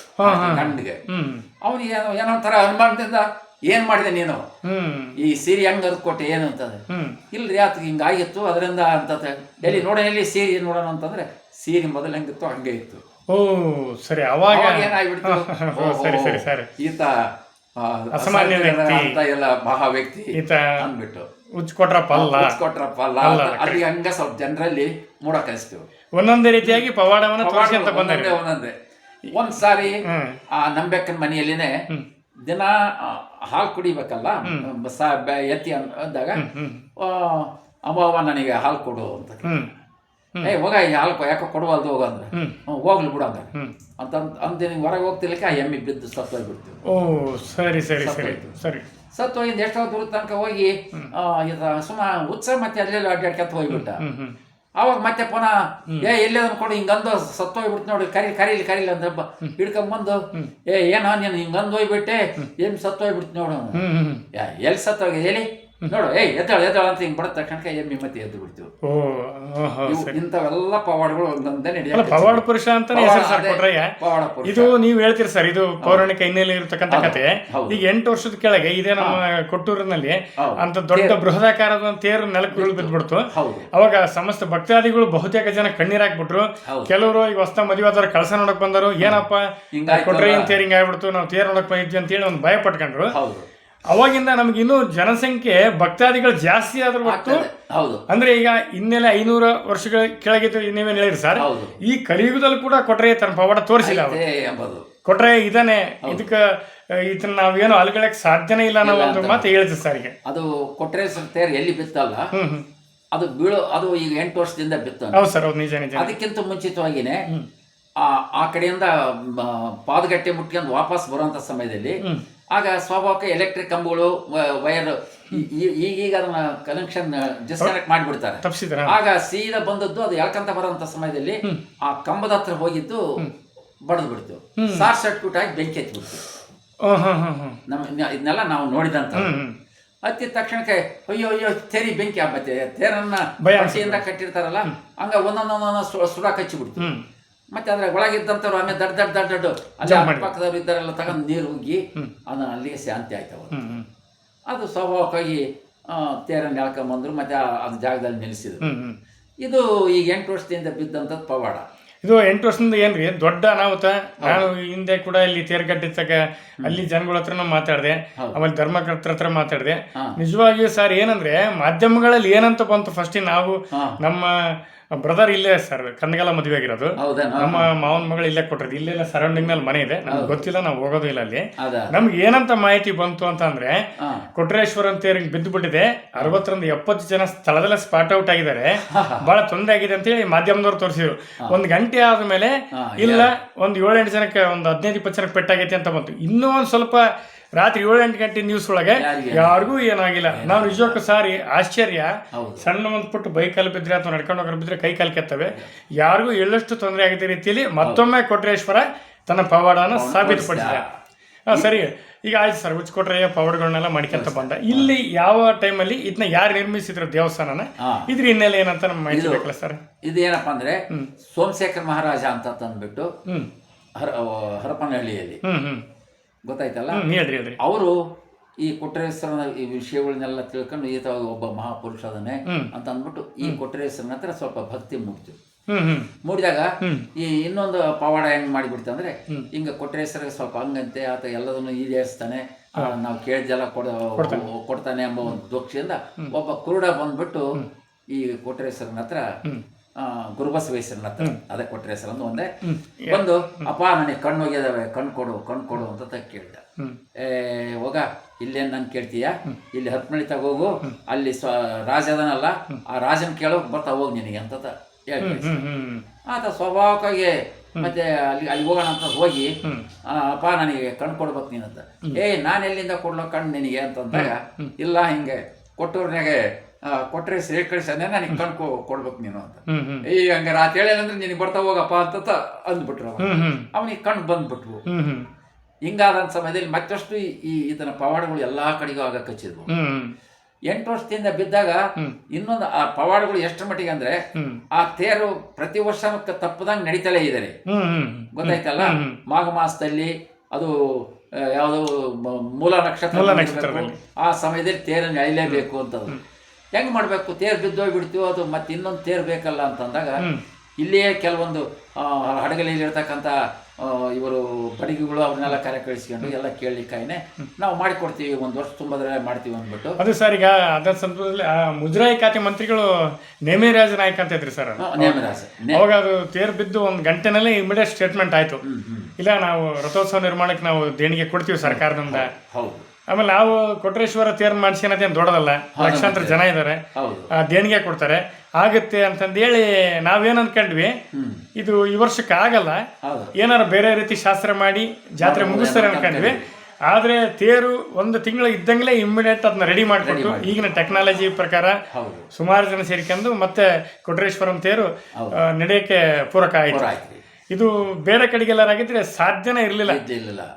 ಗಂಡಿಗೆ ಅವನಿಗೆ ಏನೋ ಒಂಥರ ಅನುಮಾನದಿಂದ ಏನ್ ಮಾಡಿದೆ ನೀನು, ಈ ಸೀರೆ ಹೆಂಗ್ ಅರ್ದು ಕೊಟ್ಟೆ ಏನು ಅಂತಂದ್ರೆ, ಇಲ್ರಿ ಆತಗೆ ಹಿಂಗಾಗಿತ್ತು ಅದರಿಂದ ಅಂತ ಎಲ್ಲಿ ನೋಡೋಣ ಸೀರೆ ನೋಡೋಣ ಅಂತಂದ್ರೆ ಸೀರೆ ಮೊದಲು ಹೆಂಗಿತ್ತು ಹಂಗೆ ಇತ್ತು. ಸರಿ, ಅವಾಗ ಏನಾಗ್ಬಿಡ್ತು, ಈತ ಅಂತ ಎಲ್ಲ ಮಹಾ ವ್ಯಕ್ತಿ ಅಂದ್ಬಿಟ್ಟು ಉಚ್ಕೊಟ್ರಪ್ಪ ಅಲ್ಲ ಅಲ್ಲಿ ಹಂಗ ಸ್ವಲ್ಪ ಜನರಲ್ಲಿ ಮೂಡಕಸ್ತು. ಒಂದೊಂದೇ ರೀತಿಯಾಗಿ ಪವಾಡವನ್ನ ಒಂದೊಂದೇ. ಒಂದ್ಸಾರಿ ಆ ನಂಬೆಕ್ಕನ ಮನೆಯಲ್ಲಿನೇ ದಿನ ಹಾಲು ಕುಡಿಬೇಕಲ್ಲ, ಎತ್ತಿ ಅಂದಾಗ ಅಮ್ಮ ನನಗೆ ಹಾಲು ಕೊಡು ಅಂತ. ಹೋಗ ಈ ಹಾಲು ಯಾಕೋ ಕೊಡುವಲ್ದು ಹೋಗ ಅಂದ್ರೆ ಹೋಗ್ಲಿ ಬಿಡು ಹಂಗ ಅಂತ ಅಂದ ಹೊರಗೆ ಹೋಗ್ತಿರ್ಲಿಕ್ಕೆ ಆ ಎಮ್ಮೆ ಬಿದ್ದು ಸತ್ತೋಗ್ಬಿಡ್ತೀವಿ. ಓ ಸರಿ ಸರಿ ಸರಿ ಸರಿ. ಸತ್ತೋಗಿಂದ ಎಷ್ಟೋ ದೂರ ತನಕ ಹೋಗಿ ಸುಮ್ಮ ಉತ್ಸವ ಮತ್ತೆ ಅಲ್ಲೆಲ್ಲ ಅಡ್ಡಾಡ್ಕೊಂತ ಹೋಗ್ಬಿಟ್ಟ. ಅವಾಗ ಮತ್ತೆ ಪುನಃ ಎಲ್ಲೇ ಅನ್ಕೊಂಡು ಹಿಂಗಂದು ಸತ್ತೋಗ್ಬಿಡ್ತು ನೋಡಿ, ಕರೀಲಿ ಅಂತ ಹಿಡ್ಕೊಂಬಂದು ಏನೋ ನೀನು ಹಿಂಗಂದು ಹೋಗ್ಬಿಟ್ಟೆ ಏನ್ ಸತ್ತೋಗ್ಬಿಡ್ತು ನೋಡು, ಎಲ್ಲಿ ಸತ್ತೋಗಿದೆ ಎಲ್ಲಿ ನೋಡು ಎದ್ದಾಳ ಅಂತ ಹಿಂಗ್ ಬಡ ತಕ್ಷಣ ಎಮ್ಮಿ ಮತ್ತೆ ಎದ್ದು ಬಿಡ್ತೀವಿ. ಇಂಥವೆಲ್ಲ ಪವಾಡಗಳು ಒಂದೊಂದೇ ನಡೆಯ ಪವಾಡ ಪುರುಷ ಅಂತಾನೆ ಹೆಸರು ಸರ್ ಕೊಟ್ರಯ್ಯ. ಇದು ನೀವು ಹೇಳ್ತೀರಿ ಸರ್, ಇದು ಪೌರಾಣಿಕ ಹಿನ್ನೆಲೆ ಇರತಕ್ಕಂತ ಕತೆ. ಈಗ 8 ವರ್ಷದ ಕೆಳಗೆ ಇದೇ ನಮ್ಮ ಕೊಟ್ಟೂರಿನಲ್ಲಿ ಅಂತ ದೊಡ್ಡ ಬೃಹದಾಕಾರದ ತೇರು ನೆಲಕ್ಕೆ ಬಿದ್ದ್ಬಿಡ್ತು. ಅವಾಗ ಸಮಸ್ತ ಭಕ್ತಾದಿಗಳು ಬಹುತೇಕ ಜನ ಕಣ್ಣೀರಾಕ್ಬಿಟ್ರು. ಕೆಲವರು ಈಗ ಹೊಸ ಮದುವೆ ಆದವ್ರು ಕಳಸ ನೋಡಕ್ ಬಂದರು, ಏನಪ್ಪ ಕೊಟ್ರೆ ತೇರ್ ಹಿಂಗ್ ಆಗ್ಬಿಡ್ತು, ನಾವು ತೇರ್ ನೋಡಕ್ ಬಂದಿದ್ವಿ ಅಂತ ಹೇಳಿ ಒಂದು ಭಯ ಪಟ್ಕೊಂಡ್ರು. ಅವಾಗಿಂದ ನಮ್ಗೆ ಇನ್ನೂ ಜನಸಂಖ್ಯೆ ಭಕ್ತಾದಿಗಳು ಜಾಸ್ತಿ ಆದ್ರೂ ಹೊತ್ತು ಅಂದ್ರೆ ಈಗ ಇನ್ನೆಲ್ಲ 500 ವರ್ಷಗಳ ಕೆಳಗಿದ್ದು ನೀವೇನು ಹೇಳಿರಿ ಸರ್, ಈ ಕಲಿಯುಗದಲ್ಲಿ ಕೂಡ ಕೊಟ್ರೆ ತನ್ನ ಪವಾಡ ತೋರಿಸಿಲ್ಲ. ಕೊಟ್ರೆ ಇದನ್ನೇ ಇದಕ್ಕೆ ಇದನ್ನ ನಾವೇನು ಅಲ್ಗಳಕ್ಕೆ ಸಾಧ್ಯನೇ ಇಲ್ಲ ಅನ್ನೋ ಒಂದು ಮಾತು ಹೇಳ್ತೀವಿ ಸರ್. ಈಗ ಅದು ಕೊಟ್ರೆ ತೇರ್ ಎಲ್ಲಿ ಬಿತ್ತಲ್ಲ ಅದು ಅದು ಈಗ 8 ವರ್ಷದಿಂದ ಬಿತ್ತು. ಹೌದು ಸರ್, ಹೌದು, ನಿಜ ನಿಜ. ಅದಕ್ಕಿಂತ ಮುಂಚಿತವಾಗಿನೇ ಆ ಕಡೆಯಿಂದ ಪಾದಗಟ್ಟೆ ಮುಟ್ಕೊಂಡು ವಾಪಸ್ ಬರುವಂತ ಸಮಯದಲ್ಲಿ ಆಗ ಸ್ವಾಭಾವಿಕ ಎಲೆಕ್ಟ್ರಿಕ್ ಕಂಬಗಳು ವೈರ್ ಈಗೀಗ ಅದನ್ನ ಕನೆಕ್ಷನ್ ಡಿಸ್ಕನೆಕ್ಟ್ ಮಾಡಿಬಿಡ್ತಾರೆ. ಆಗ ಸೀದಾ ಬಂದದ್ದು ಅದು ಎಳ್ಕಂತ ಬರೋಂಥ ಸಮಯದಲ್ಲಿ ಆ ಕಂಬದ ಹತ್ರ ಹೋಗಿದ್ದು ಬಡದು ಬಿಡ್ತು, ಶಾರ್ಟ್ ಸರ್ಕ್ಯೂಟ್ ಆಗಿ ಬೆಂಕಿ ಹಚ್ಚಿಬಿಡ್ತು. ಇದನ್ನೆಲ್ಲ ನಾವು ನೋಡಿದಂತ ಹತ್ತಿದ ತಕ್ಷಣಕ್ಕೆ ಅಯ್ಯೋ ತೆರಿ ಬೆಂಕಿ ಆಗತ್ತೆ, ತೇರನ್ನ ಬಟ್ಟೆಯಿಂದ ಕಟ್ಟಿರ್ತಾರಲ್ಲ ಹಂಗ ಒಂದೊಂದೊಂದೊಂದು ಸುಡಾಕ್ ಹಚ್ಚಿಬಿಡ್ತು. ಮತ್ತೆ ಅದ್ರ ಒಳಗಿದ್ದಂಥವ್ರು ಆಮೇಲೆ ದಡ್ಡ ಅಲ್ಲಿ ಅಕ್ಕಪಕ್ಕದವ್ರು ಇದ್ದಾರೆಲ್ಲ ತಗೊಂಡು ನೀರು ಹೋಗಿ ಅದನ್ನ ಅಲ್ಲಿಗೆ ಶಾಂತಿ ಆಯ್ತವ. ಅದು ಸ್ವಾಭಾವಿಕವಾಗಿ ತೇರನ್ನು ಎಳ್ಕೊಂಬಂದ್ರು, ಮತ್ತೆ ಅದು ಜಾಗದಲ್ಲಿ ನಿಲ್ಲಿಸಿದ್ರು. ಇದು ಈಗ 8 ವರ್ಷದಿಂದ ಬಿದ್ದಂಥದ್ದು ಪವಾಡ. ಇದು 8 ವರ್ಷದಿಂದ ಏನ್ರಿ ದೊಡ್ಡ ಅನಾಹುತ. ನಾನು ಹಿಂದೆ ಕೂಡ ಇಲ್ಲಿ ತೇರ್ಗಟ್ಟಿದ್ದಾಗ ಅಲ್ಲಿ ಜನಗಳ ಹತ್ರನೂ ಮಾತಾಡಿದೆ, ಆಮೇಲೆ ಧರ್ಮಕರ್ತರ ಹತ್ರ ಮಾತಾಡಿದೆ. ನಿಜವಾಗಿಯೂ ಸರ್ ಏನಂದ್ರೆ ಮಾಧ್ಯಮಗಳಲ್ಲಿ ಏನಂತ ಬಂತು ಫಸ್ಟ್, ನಾವು ನಮ್ಮ ಬ್ರದರ್ ಇಲ್ಲೇ ಸರ್ ಕನ್ನಗಲ ಮದುವೆ ಆಗಿರೋದು, ನಮ್ಮ ಮಾವನ ಮಗಳು ಇಲ್ಲೇ ಕೊಟ್ಟಿರೋದು, ಇಲ್ಲೆಲ್ಲ ಸರೌಂಡಿಂಗ್ ನಲ್ಲಿ ಮನೆ ಇದೆ, ನಮ್ಗೆ ಗೊತ್ತಿಲ್ಲ, ನಾವು ಹೋಗೋದು ಇಲ್ಲ ಅಲ್ಲಿ. ನಮ್ಗೆ ಏನಂತ ಮಾಹಿತಿ ಬಂತು ಅಂತ ಅಂದ್ರೆ ಕೊಟ್ರೇಶ್ವರ ಅಂತ ಬಿದ್ದು ಬಿಟ್ಟಿದೆ, 60ರಿಂದ 70 ಜನ ಸ್ಥಳದಲ್ಲೇ ಸ್ಪಾಟ್ ಔಟ್ ಆಗಿದ್ದಾರೆ, ಬಹಳ ತೊಂದರೆ ಆಗಿದೆ ಅಂತ ಹೇಳಿ ಮಾಧ್ಯಮದವ್ರು ತೋರಿಸಿದ್ರು. 1 ಗಂಟೆ ಆದ್ಮೇಲೆ ಇಲ್ಲ ಒಂದು 7-8 ಜನಕ್ಕೆ ಒಂದು 15-20 ಜನಕ್ಕೆ ಪೆಟ್ಟಾಗೈತೆ ಅಂತ ಬಂತು. ಇನ್ನೂ ಒಂದು ಸ್ವಲ್ಪ ರಾತ್ರಿ 7-8 ಗಂಟೆ ನ್ಯೂಸ್ ಒಳಗೆ ಯಾರಿಗೂ ಏನಾಗಿಲ್ಲ. ನಾವು ನಿಜಕ್ಕೂ ಸಾರಿ ಆಶ್ಚರ್ಯ, ಸಣ್ಣ ಒಂದು ಪುಟ್ಟು ಬೈಕಲ್ಲಿ ಬಿದ್ದರೆ ಅಥವಾ ನಡ್ಕೊಂಡು ಹೋಗಿ ಬಿದ್ದರೆ ಕೈ ಕಾಲು ಕೆತ್ತವೆ, ಯಾರಿಗೂ ಎಳ್ಳಷ್ಟು ತೊಂದರೆ ಆಗಿದ್ದ ರೀತಿಯಲ್ಲಿ ಮತ್ತೊಮ್ಮೆ ಕೊಟ್ರೇಶ್ವರ ತನ್ನ ಪವಾಡನ ಸಾಬೀತುಪಡಿಸಿದೆ. ಸರಿ, ಈಗ ಆಯ್ತು ಸರ್, ಹುಚ್ಕೊಟ್ರೆಯ ಪವಾಡಗಳನ್ನೆಲ್ಲ ಮಾಡ್ಕೊಂತ ಬಂದ. ಇಲ್ಲಿ ಯಾವ ಟೈಮಲ್ಲಿ ಇದನ್ನ ಯಾರು ನಿರ್ಮಿಸಿದ್ರು ದೇವಸ್ಥಾನನ, ಇದ್ರ ಹಿನ್ನೆಲೆ ಏನಂತ ನಮ್ಮ ಮಾಹಿತಿ ಬೇಕಲ್ಲ ಸರ್? ಇದು ಏನಪ್ಪಾ ಅಂದ್ರೆ ಸೋಮಶೇಖರ ಮಹಾರಾಜ ಅಂತ ತಂದ್ಬಿಟ್ಟು ಹರಪನಹಳ್ಳಿಯಲ್ಲಿ ಗೊತ್ತಾಯ್ತಲ್ಲ, ಅವರು ಈ ಕೊಟ್ರೇಶ್ವರನ ಈ ವಿಷಯಗಳನ್ನೆಲ್ಲ ತಿಳ್ಕೊಂಡು ಈತ ಒಬ್ಬ ಮಹಾಪುರುಷ ಅದನ್ನೇ ಅಂತ ಅಂದ್ಬಿಟ್ಟು ಈ ಕೊಟ್ರೇಶ್ವರನ ಹತ್ರ ಸ್ವಲ್ಪ ಭಕ್ತಿ ಮೂಡ್ತು. ಮೂಡಿದಾಗ ಈ ಇನ್ನೊಂದು ಪವಾಡ ಹೆಂಗ್ ಮಾಡಿಬಿಡ್ತ ಅಂದ್ರೆ ಹಿಂಗ ಕೊಟ್ರೇಶ್ವರ ಸ್ವಲ್ಪ ಹಂಗಂತೆ ಆತ ಎಲ್ಲದನ್ನು ಈಡೇರಿಸ್ತಾನೆ, ನಾವು ಕೇಳಿದೆಲ್ಲ ಕೊಡ್ತಾನೆ ಎಂಬ ಒಂದು ದೋಕ್ಷೆಯಿಂದ ಒಬ್ಬ ಕುರುಡ ಬಂದ್ಬಿಟ್ಟು ಈ ಕೊಟ್ರೇಶ್ವರನ ಹತ್ರ ಗುರುಬಸವೇಶ್ವರನ ಹತ್ರ, ಅದೇ ಕೊಟ್ರೇಶ್ವರ ಅಂತ ಒಂದೇ ಬಂದು, ಅಪ್ಪ ನನಗೆ ಕಣ್ಣು ಹೋಗಿದಾವೆ, ಕಣ್ ಕೊಡು ಅಂತ ಕೇಳ್ದ. ಹೋಗ ಇಲ್ಲೇನು ನನ್ ಕೇಳ್ತೀಯ, ಇಲ್ಲಿ ಹತ್ಮಳಿ ತಗೋಗು, ಅಲ್ಲಿ ರಾಜ ಅದನಲ್ಲ ಆ ರಾಜನ್ ಕೇಳೋ ಬರ್ತಾ ಹೋಗಿ ನಿನಗೆ ಅಂತ ಹೇಳಿ ಆತ ಸ್ವಾಭಾವಿಕವಾಗಿ ಮತ್ತೆ ಅಲ್ಲಿ ಹೋಗೋಣ ಅಂತ ಹೋಗಿ, ಅಪ್ಪ ನನಗೆ ಕಣ್ ಕೊಡ್ಬೇಕು ನೀನಂತ. ನಾನು ಎಲ್ಲಿಂದ ಕೊಡ್ಲೋ ಕಣ್ಣು ನಿನಗೆ ಅಂತಂದಾಗ, ಇಲ್ಲ ಹಿಂಗೆ ಕೊಟ್ಟೂರ್ನಾಗೆ ಕೊಟ್ರೆ ಸೇರಿ ಕಳಿಸನೆ ನನಗೆ ಕಣ್ ಕೊಡ್ಬೇಕು ನೀನು ಅಂತ. ಹಂಗ ರಾತ್ರಿ ಹೇಳಿಲ್ಲಂದ್ರೆ ನಿನಗೆ ಬರ್ತಾ ಹೋಗಪ್ಪ ಅಂತ ಅಂದ್ಬಿಟ್ರು. ಅವನಿಗೆ ಕಣ್ ಬಂದ್ಬಿಟ್ವು. ಹಿಂಗಾದ ಸಮಯದಲ್ಲಿ ಮತ್ತಷ್ಟು ಇದನ್ನ ಪವಾಡಗಳು ಎಲ್ಲಾ ಕಡೆಗೂ ಆಗಕ್ಕೆ ಹಚ್ಚಿದ್ವು. 8 ವರ್ಷದಿಂದ ಬಿದ್ದಾಗ ಇನ್ನೊಂದು ಆ ಪವಾಡಗಳು ಎಷ್ಟರ ಮಟ್ಟಿಗೆ ಅಂದ್ರೆ ಆ ತೇರು ಪ್ರತಿ ವರ್ಷ ತಪ್ಪದಂಗೆ ನಡೀತಲೇ ಇದ್ದಾರೆ. ಗೊತ್ತಾಯ್ತಲ್ಲ, ಮಾಘ ಮಾಸದಲ್ಲಿ ಅದು ಯಾವುದು ಮೂಲ ನಕ್ಷತ್ರ, ಆ ಸಮಯದಲ್ಲಿ ತೇರನ್ನು ಎಳಿಲೇಬೇಕು ಅಂತ. ಹೆಂಗ್ ಮಾಡ್ಬೇಕು, ತೇರು ಬಿದ್ದೋಗ್ಬಿಡ್ತೀವೋ ಅದು ಮತ್ತೆ ಇನ್ನೊಂದು ತೇರು ಬೇಕಲ್ಲ ಅಂತಂದಾಗ ಇಲ್ಲಿಯೇ ಕೆಲವೊಂದು ಹಡಗಲಿಯಲ್ಲಿ ಇರ್ತಕ್ಕಂಥ ಇವರು ಬಡಿಗೆಗಳು ಅವ್ರನ್ನೆಲ್ಲ ಕರೆ ಕಳಿಸ್ಕೊಂಡು ಎಲ್ಲ ಕೇಳಲಿಕ್ಕಾಯ್ನೆ ನಾವು ಮಾಡಿಕೊಡ್ತೀವಿ, 1 ವರ್ಷ ತುಂಬಿದ್ರೆ ಮಾಡ್ತೀವಿ ಅಂದ್ಬಿಟ್ಟು. ಅದು ಸರ್, ಈಗ ಅದರ ಸಂದರ್ಭದಲ್ಲಿ ಮುಜರಾಯಿ ಖಾತೆ ಮಂತ್ರಿಗಳು ನೇಮಿರಾಜ ನಾಯ್ಕ ಅಂತ ಇದ್ರಿ ಸರ್. ನೇಮಿರಾಜ ಅವಾಗ ಅದು ತೇರು ಬಿದ್ದು 1 ಗಂಟೆನಲ್ಲಿ ಇಮಿಡಿಯೇಟ್ ಸ್ಟೇಟ್ಮೆಂಟ್ ಆಯ್ತು, ಇಲ್ಲ ನಾವು ರಥೋತ್ಸವ ನಿರ್ಮಾಣಕ್ಕೆ ನಾವು ದೇಣಿಗೆ ಕೊಡ್ತೀವಿ ಸರ್ಕಾರದಿಂದ. ಹೌದು, ಆಮೇಲೆ ನಾವು ಕೊಟ್ರೇಶ್ವರ ತೇರ್ ಮಾಡಿಸ್ಕೊಳೋದೇನು ದೊಡ್ಡದಲ್ಲ, ಲಕ್ಷಾಂತರ ಜನ ಇದ್ದಾರೆ, ದೇಣಿಗೆ ಕೊಡ್ತಾರೆ, ಆಗುತ್ತೆ ಅಂತಂದೇಳಿ ನಾವೇನು ಅನ್ಕೊಂಡ್ವಿ, ಇದು ಈ ವರ್ಷಕ್ಕೆ ಆಗಲ್ಲ, ಏನಾರು ಬೇರೆ ರೀತಿ ಶಾಸ್ತ್ರ ಮಾಡಿ ಜಾತ್ರೆ ಮುಗಿಸ್ತಾರೆ ಅನ್ಕೊಂಡ್ವಿ. ಆದರೆ ತೇರು ಒಂದು ತಿಂಗಳು ಇದ್ದಂಗೆ ಇಮ್ಮಿಡಿಯೇಟ್ ಅದನ್ನ ರೆಡಿ ಮಾಡಿಕೊಟ್ಟು ಈಗಿನ ಟೆಕ್ನಾಲಜಿ ಪ್ರಕಾರ ಸುಮಾರು ಜನ ಸೇರ್ಕೊಂಡು ಮತ್ತೆ ಕೊಟ್ರೇಶ್ವರಂ ತೇರು ನಡೆಯೋಕ್ಕೆ ಪೂರಕ ಆಯಿತು. ಇದು ಬೇರೆ ಕಡೆಗೆಲ್ಲಾರಾಗಿದ್ರೆ ಸಾಧ್ಯನೇ ಇರಲಿಲ್ಲ.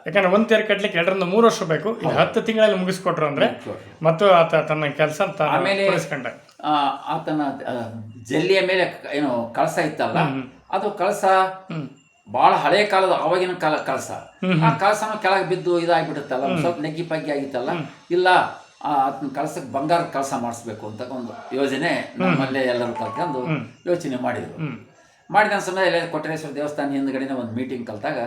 ಯಾಕಂದ್ರೆ ಒಂದ್ ತೇರು ಕಟ್ಲಿಕ್ಕೆ 2-3 ವರ್ಷ ಬೇಕು. ಇದು 10 ತಿಂಗಳಲ್ಲಿ ಮುಗಿಸ್ಕೊಟ್ರು ಅಂದ್ರೆ ಮತ್ತು ಆತ ತನ್ನ ಕೆಲಸ ತೋರಿಸ್ಕೊಂಡ. ಆತನ ಜಲ್ಲಿಯ ಮೇಲೆ ಏನು ಕಳಸ ಇತ್ತಲ್ಲ, ಅದು ಕಳಸ ಬಹಳ ಹಳೆ ಕಾಲದ ಅವಾಗಿನ ಕಳಸ. ಆ ಕಳಸನ ಕೆಳಗೆ ಬಿದ್ದು ಇದಾಗ್ಬಿಡುತ್ತಲ್ಲ, ಸ್ವಲ್ಪ ನೆಗ್ಗಿ ಪಗ್ಗಿ ಆಗಿತ್ತಲ್ಲ, ಇಲ್ಲ ಅದನ್ನ ಕಳಸಕ್ಕೆ ಬಂಗಾರ ಕಳಸ ಮಾಡಿಸ್ಬೇಕು ಅಂತ ಒಂದು ಯೋಜನೆ ನಮ್ಮಲ್ಲೇ ಎಲ್ಲರೂ ಕಲ್ತ್ಕೊಂಡು ಯೋಚನೆ ಮಾಡಿದ್ರು. ಮಾಡಿದ ಸಮಯದಲ್ಲಿ ಕೊಟ್ರೇಶ್ವರ ದೇವಸ್ಥಾನ ಹಿಂದ್ಗಡೆನೆ ಒಂದು ಮೀಟಿಂಗ್ ಕಲ್ತಾಗ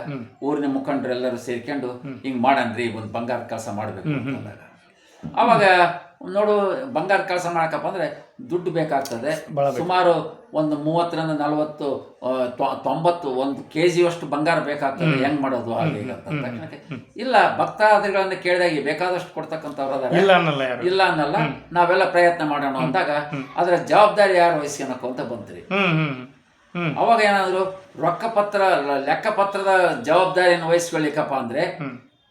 ಊರಿನ ಮುಖಂಡರು ಎಲ್ಲರೂ ಸೇರ್ಕೊಂಡು ಹಿಂಗ್ ಮಾಡನ್ರಿ, ಒಂದು ಬಂಗಾರ ಕೆಲಸ ಮಾಡ್ಬೇಕು ಅಂದಾಗ ಅವಾಗ ನೋಡು, ಬಂಗಾರ ಕೆಲಸ ಮಾಡಕಪ್ಪ ಅಂದ್ರೆ ದುಡ್ಡು ಬೇಕಾಗ್ತದೆ. ಸುಮಾರು ಒಂದು 30-40 90 1 kg ಅಷ್ಟು ಬಂಗಾರ ಬೇಕಾಗ್ತದೆ. ಹೆಂಗ್ ಮಾಡೋದು ಹಾಗೆ ಇಲ್ಲ, ಭಕ್ತಾದಿಗಳನ್ನ ಕೇಳಿದಾಗ ಬೇಕಾದಷ್ಟು ಕೊಡ್ತಕ್ಕಂಥವ್ರು ಇಲ್ಲ ಅನ್ನಲ್ಲ, ನಾವೆಲ್ಲ ಪ್ರಯತ್ನ ಮಾಡೋಣ ಅಂದಾಗ ಅದರ ಜವಾಬ್ದಾರಿ ಯಾರು ವಹಿಸ್ಕೊಳಕು ಅಂತ ಬಂತ್ರಿ. ಅವಾಗ ಏನಾದ್ರು ಲೆಕ್ಕಪತ್ರದ ಜವಾಬ್ದಾರಿಯನ್ನು ವಹಿಸ್ಕೊಳ್ಳಿಕ್ಕಪ್ಪ ಅಂದ್ರೆ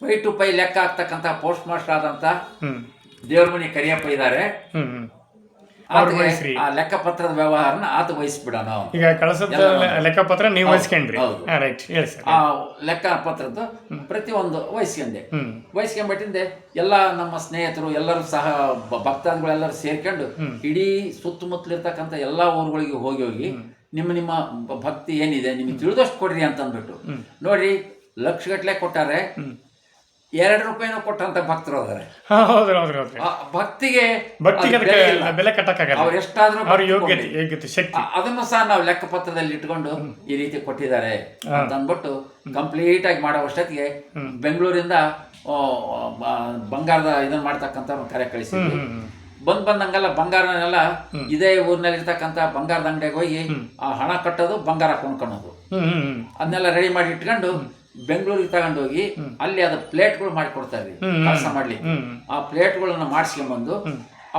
ಪೈ ಟು ಪೈ ಲೆಕ್ಕ ಆಗ್ತಕ್ಕಂಥ ಪೋಸ್ಟ್ ಮಾಸ್ಟರ್ ಆದಂತ ದೇವ್ರಮನಿ ಕರಿಯಪ್ಪ ಇದ್ದಾರೆ. ಆ ಲೆಕ್ಕಪತ್ರದ ವ್ಯವಹಾರನ ಆತ ವಹಿಸ್ಬಿಡೋಣ. ಈಗ ಕಳಸದ ಲೆಕ್ಕಪತ್ರ ನೀವು ವಹಿಸ್ಕೊಂಡ್ರಿ? ಆ ಲೆಕ್ಕಪತ್ರದ ಪ್ರತಿಯೊಂದು ವಹಿಸ್ಕೊಂಡ್ಬಿಟ್ಟಿಂದೆ ಎಲ್ಲ ನಮ್ಮ ಸ್ನೇಹಿತರು ಎಲ್ಲರೂ ಸಹ ಭಕ್ತಾದಿಗಳೆಲ್ಲರೂ ಸೇರ್ಕೊಂಡು ಇಡೀ ಸುತ್ತಮುತ್ತಲಿರ್ತಕ್ಕಂಥ ಎಲ್ಲಾ ಊರುಗಳಿಗೆ ಹೋಗಿ ನಿಮ್ಮ ಭಕ್ತಿ ಏನಿದೆ ನಿಮಗೆ ತಿಳಿದಷ್ಟು ಕೊಡ್ರಿ ಅಂತ ಅಂದ್ಬಿಟ್ಟು ನೋಡ್ರಿ, ಲಕ್ಷಗಟ್ಲೆ ಕೊಟ್ಟಾರೆ, 2 ರೂಪಾಯಿನೂ ಕೊಟ್ಟಂತ ಭಕ್ತರು ಅದಾರೆ. ಭಕ್ತಿಗೆ ಬೆಲೆ ಕಟ್ಟಕ್ಕಾಗಲ್ಲ, ಅವ್ರು ಎಷ್ಟಾದ್ರೂ ಶಕ್ತಿ ಅದನ್ನು ಸಹ ನಾವು ಲೆಕ್ಕಪತ್ರದಲ್ಲಿ ಇಟ್ಕೊಂಡು ಈ ರೀತಿ ಕೊಟ್ಟಿದ್ದಾರೆ ಅಂತ ಅಂದ್ಬಿಟ್ಟು ಕಂಪ್ಲೀಟ್ ಆಗಿ ಮಾಡೋ ಅಷ್ಟೊತ್ತಿಗೆ ಬೆಂಗಳೂರಿಂದ ಬಂಗಾರದ ಇದನ್ನ ಮಾಡ್ತಕ್ಕಂಥ ಕರೆ ಕಳಿಸಿದ್ವಿ. ಬಂದಂಗೆಲ್ಲ ಬಂಗಾರನೆಲ್ಲ ಇದೇ ಊರಿನಲ್ಲಿ ಇರ್ತಕ್ಕಂಥ ಬಂಗಾರದ ಅಂಗಡಿಗೆ ಹೋಗಿ ಆ ಹಣ ಕಟ್ಟೋದು, ಬಂಗಾರ ಕೊಂಡ್ಕೊಳೋದು, ಅದನ್ನೆಲ್ಲ ರೆಡಿ ಮಾಡಿ ಇಟ್ಕೊಂಡು ಬೆಂಗಳೂರಿಗೆ ತಗೊಂಡೋಗಿ ಅಲ್ಲಿ ಅದ ಪ್ಲೇಟ್ಗಳು ಮಾಡಿಕೊಡ್ತಾರೆ ಕೆಲಸ ಮಾಡ್ಲಿಕ್ಕೆ. ಆ ಪ್ಲೇಟ್ಗಳನ್ನ ಮಾಡಿಸ್ಕೊಂಡ್ಬಂದು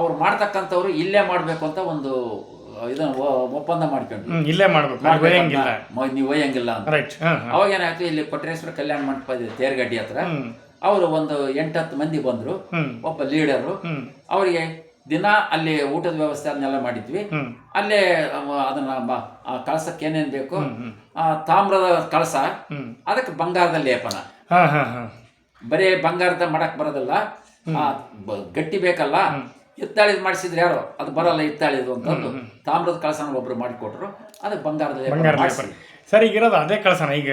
ಅವ್ರು ಮಾಡ್ತಕ್ಕಂಥವ್ರು ಇಲ್ಲೇ ಮಾಡ್ಬೇಕು ಅಂತ ಒಂದು ಇದನ್ನ ಒಪ್ಪಂದ ಮಾಡ್ಕೊಂಡು ಇಲ್ಲೇ ಮಾಡ್ಬೇಕು, ನೀವು ಒಯ್ಯಂಗಿಲ್ಲ ಅಂತ. ಅವಾಗ ಏನಾಯ್ತು, ಇಲ್ಲಿ ಕೊಟ್ರೇಶ್ವರ ಕಲ್ಯಾಣ ಮಂಟಪ ಇದೆ ತೇರ್ಗಡ್ಡಿ ಹತ್ರ, ಅವರು ಒಂದು 8-10 ಮಂದಿ ಬಂದ್ರು, ಒಬ್ಬ ಲೀಡರು. ಅವರಿಗೆ ದಿನ ಅಲ್ಲಿ ಊಟದ ವ್ಯವಸ್ಥೆ ಅದನ್ನೆಲ್ಲ ಮಾಡಿದ್ವಿ. ಅಲ್ಲೇ ಅದನ್ನ ಕಳಸಕ್ಕೆ ಏನೇನ್ ಬೇಕು, ತಾಮ್ರದ ಕಳಸ, ಅದಕ್ಕೆ ಬಂಗಾರದ ಲೇಪನ. ಬರೀ ಬಂಗಾರದ ಮಾಡಕ್ ಬರೋದಿಲ್ಲ, ಗಟ್ಟಿ ಬೇಕಲ್ಲ, ಹಿತ್ತಾಳಿದ್ ಮಾಡಿಸಿದ್ರೆ ಯಾರು ಅದು ಬರಲ್ಲ, ಹಿತ್ತಾಳಿದು ಅಂತಂದು ತಾಮ್ರದ ಕಳಸನ ಒಬ್ರು ಮಾಡಿಕೊಟ್ರು, ಅದಕ್ಕೆ ಬಂಗಾರದ ಲೇಪನ. ಸರ್, ಈಗ ಇರೋದು ಅದೇ ಕಳಸನ? ಈಗ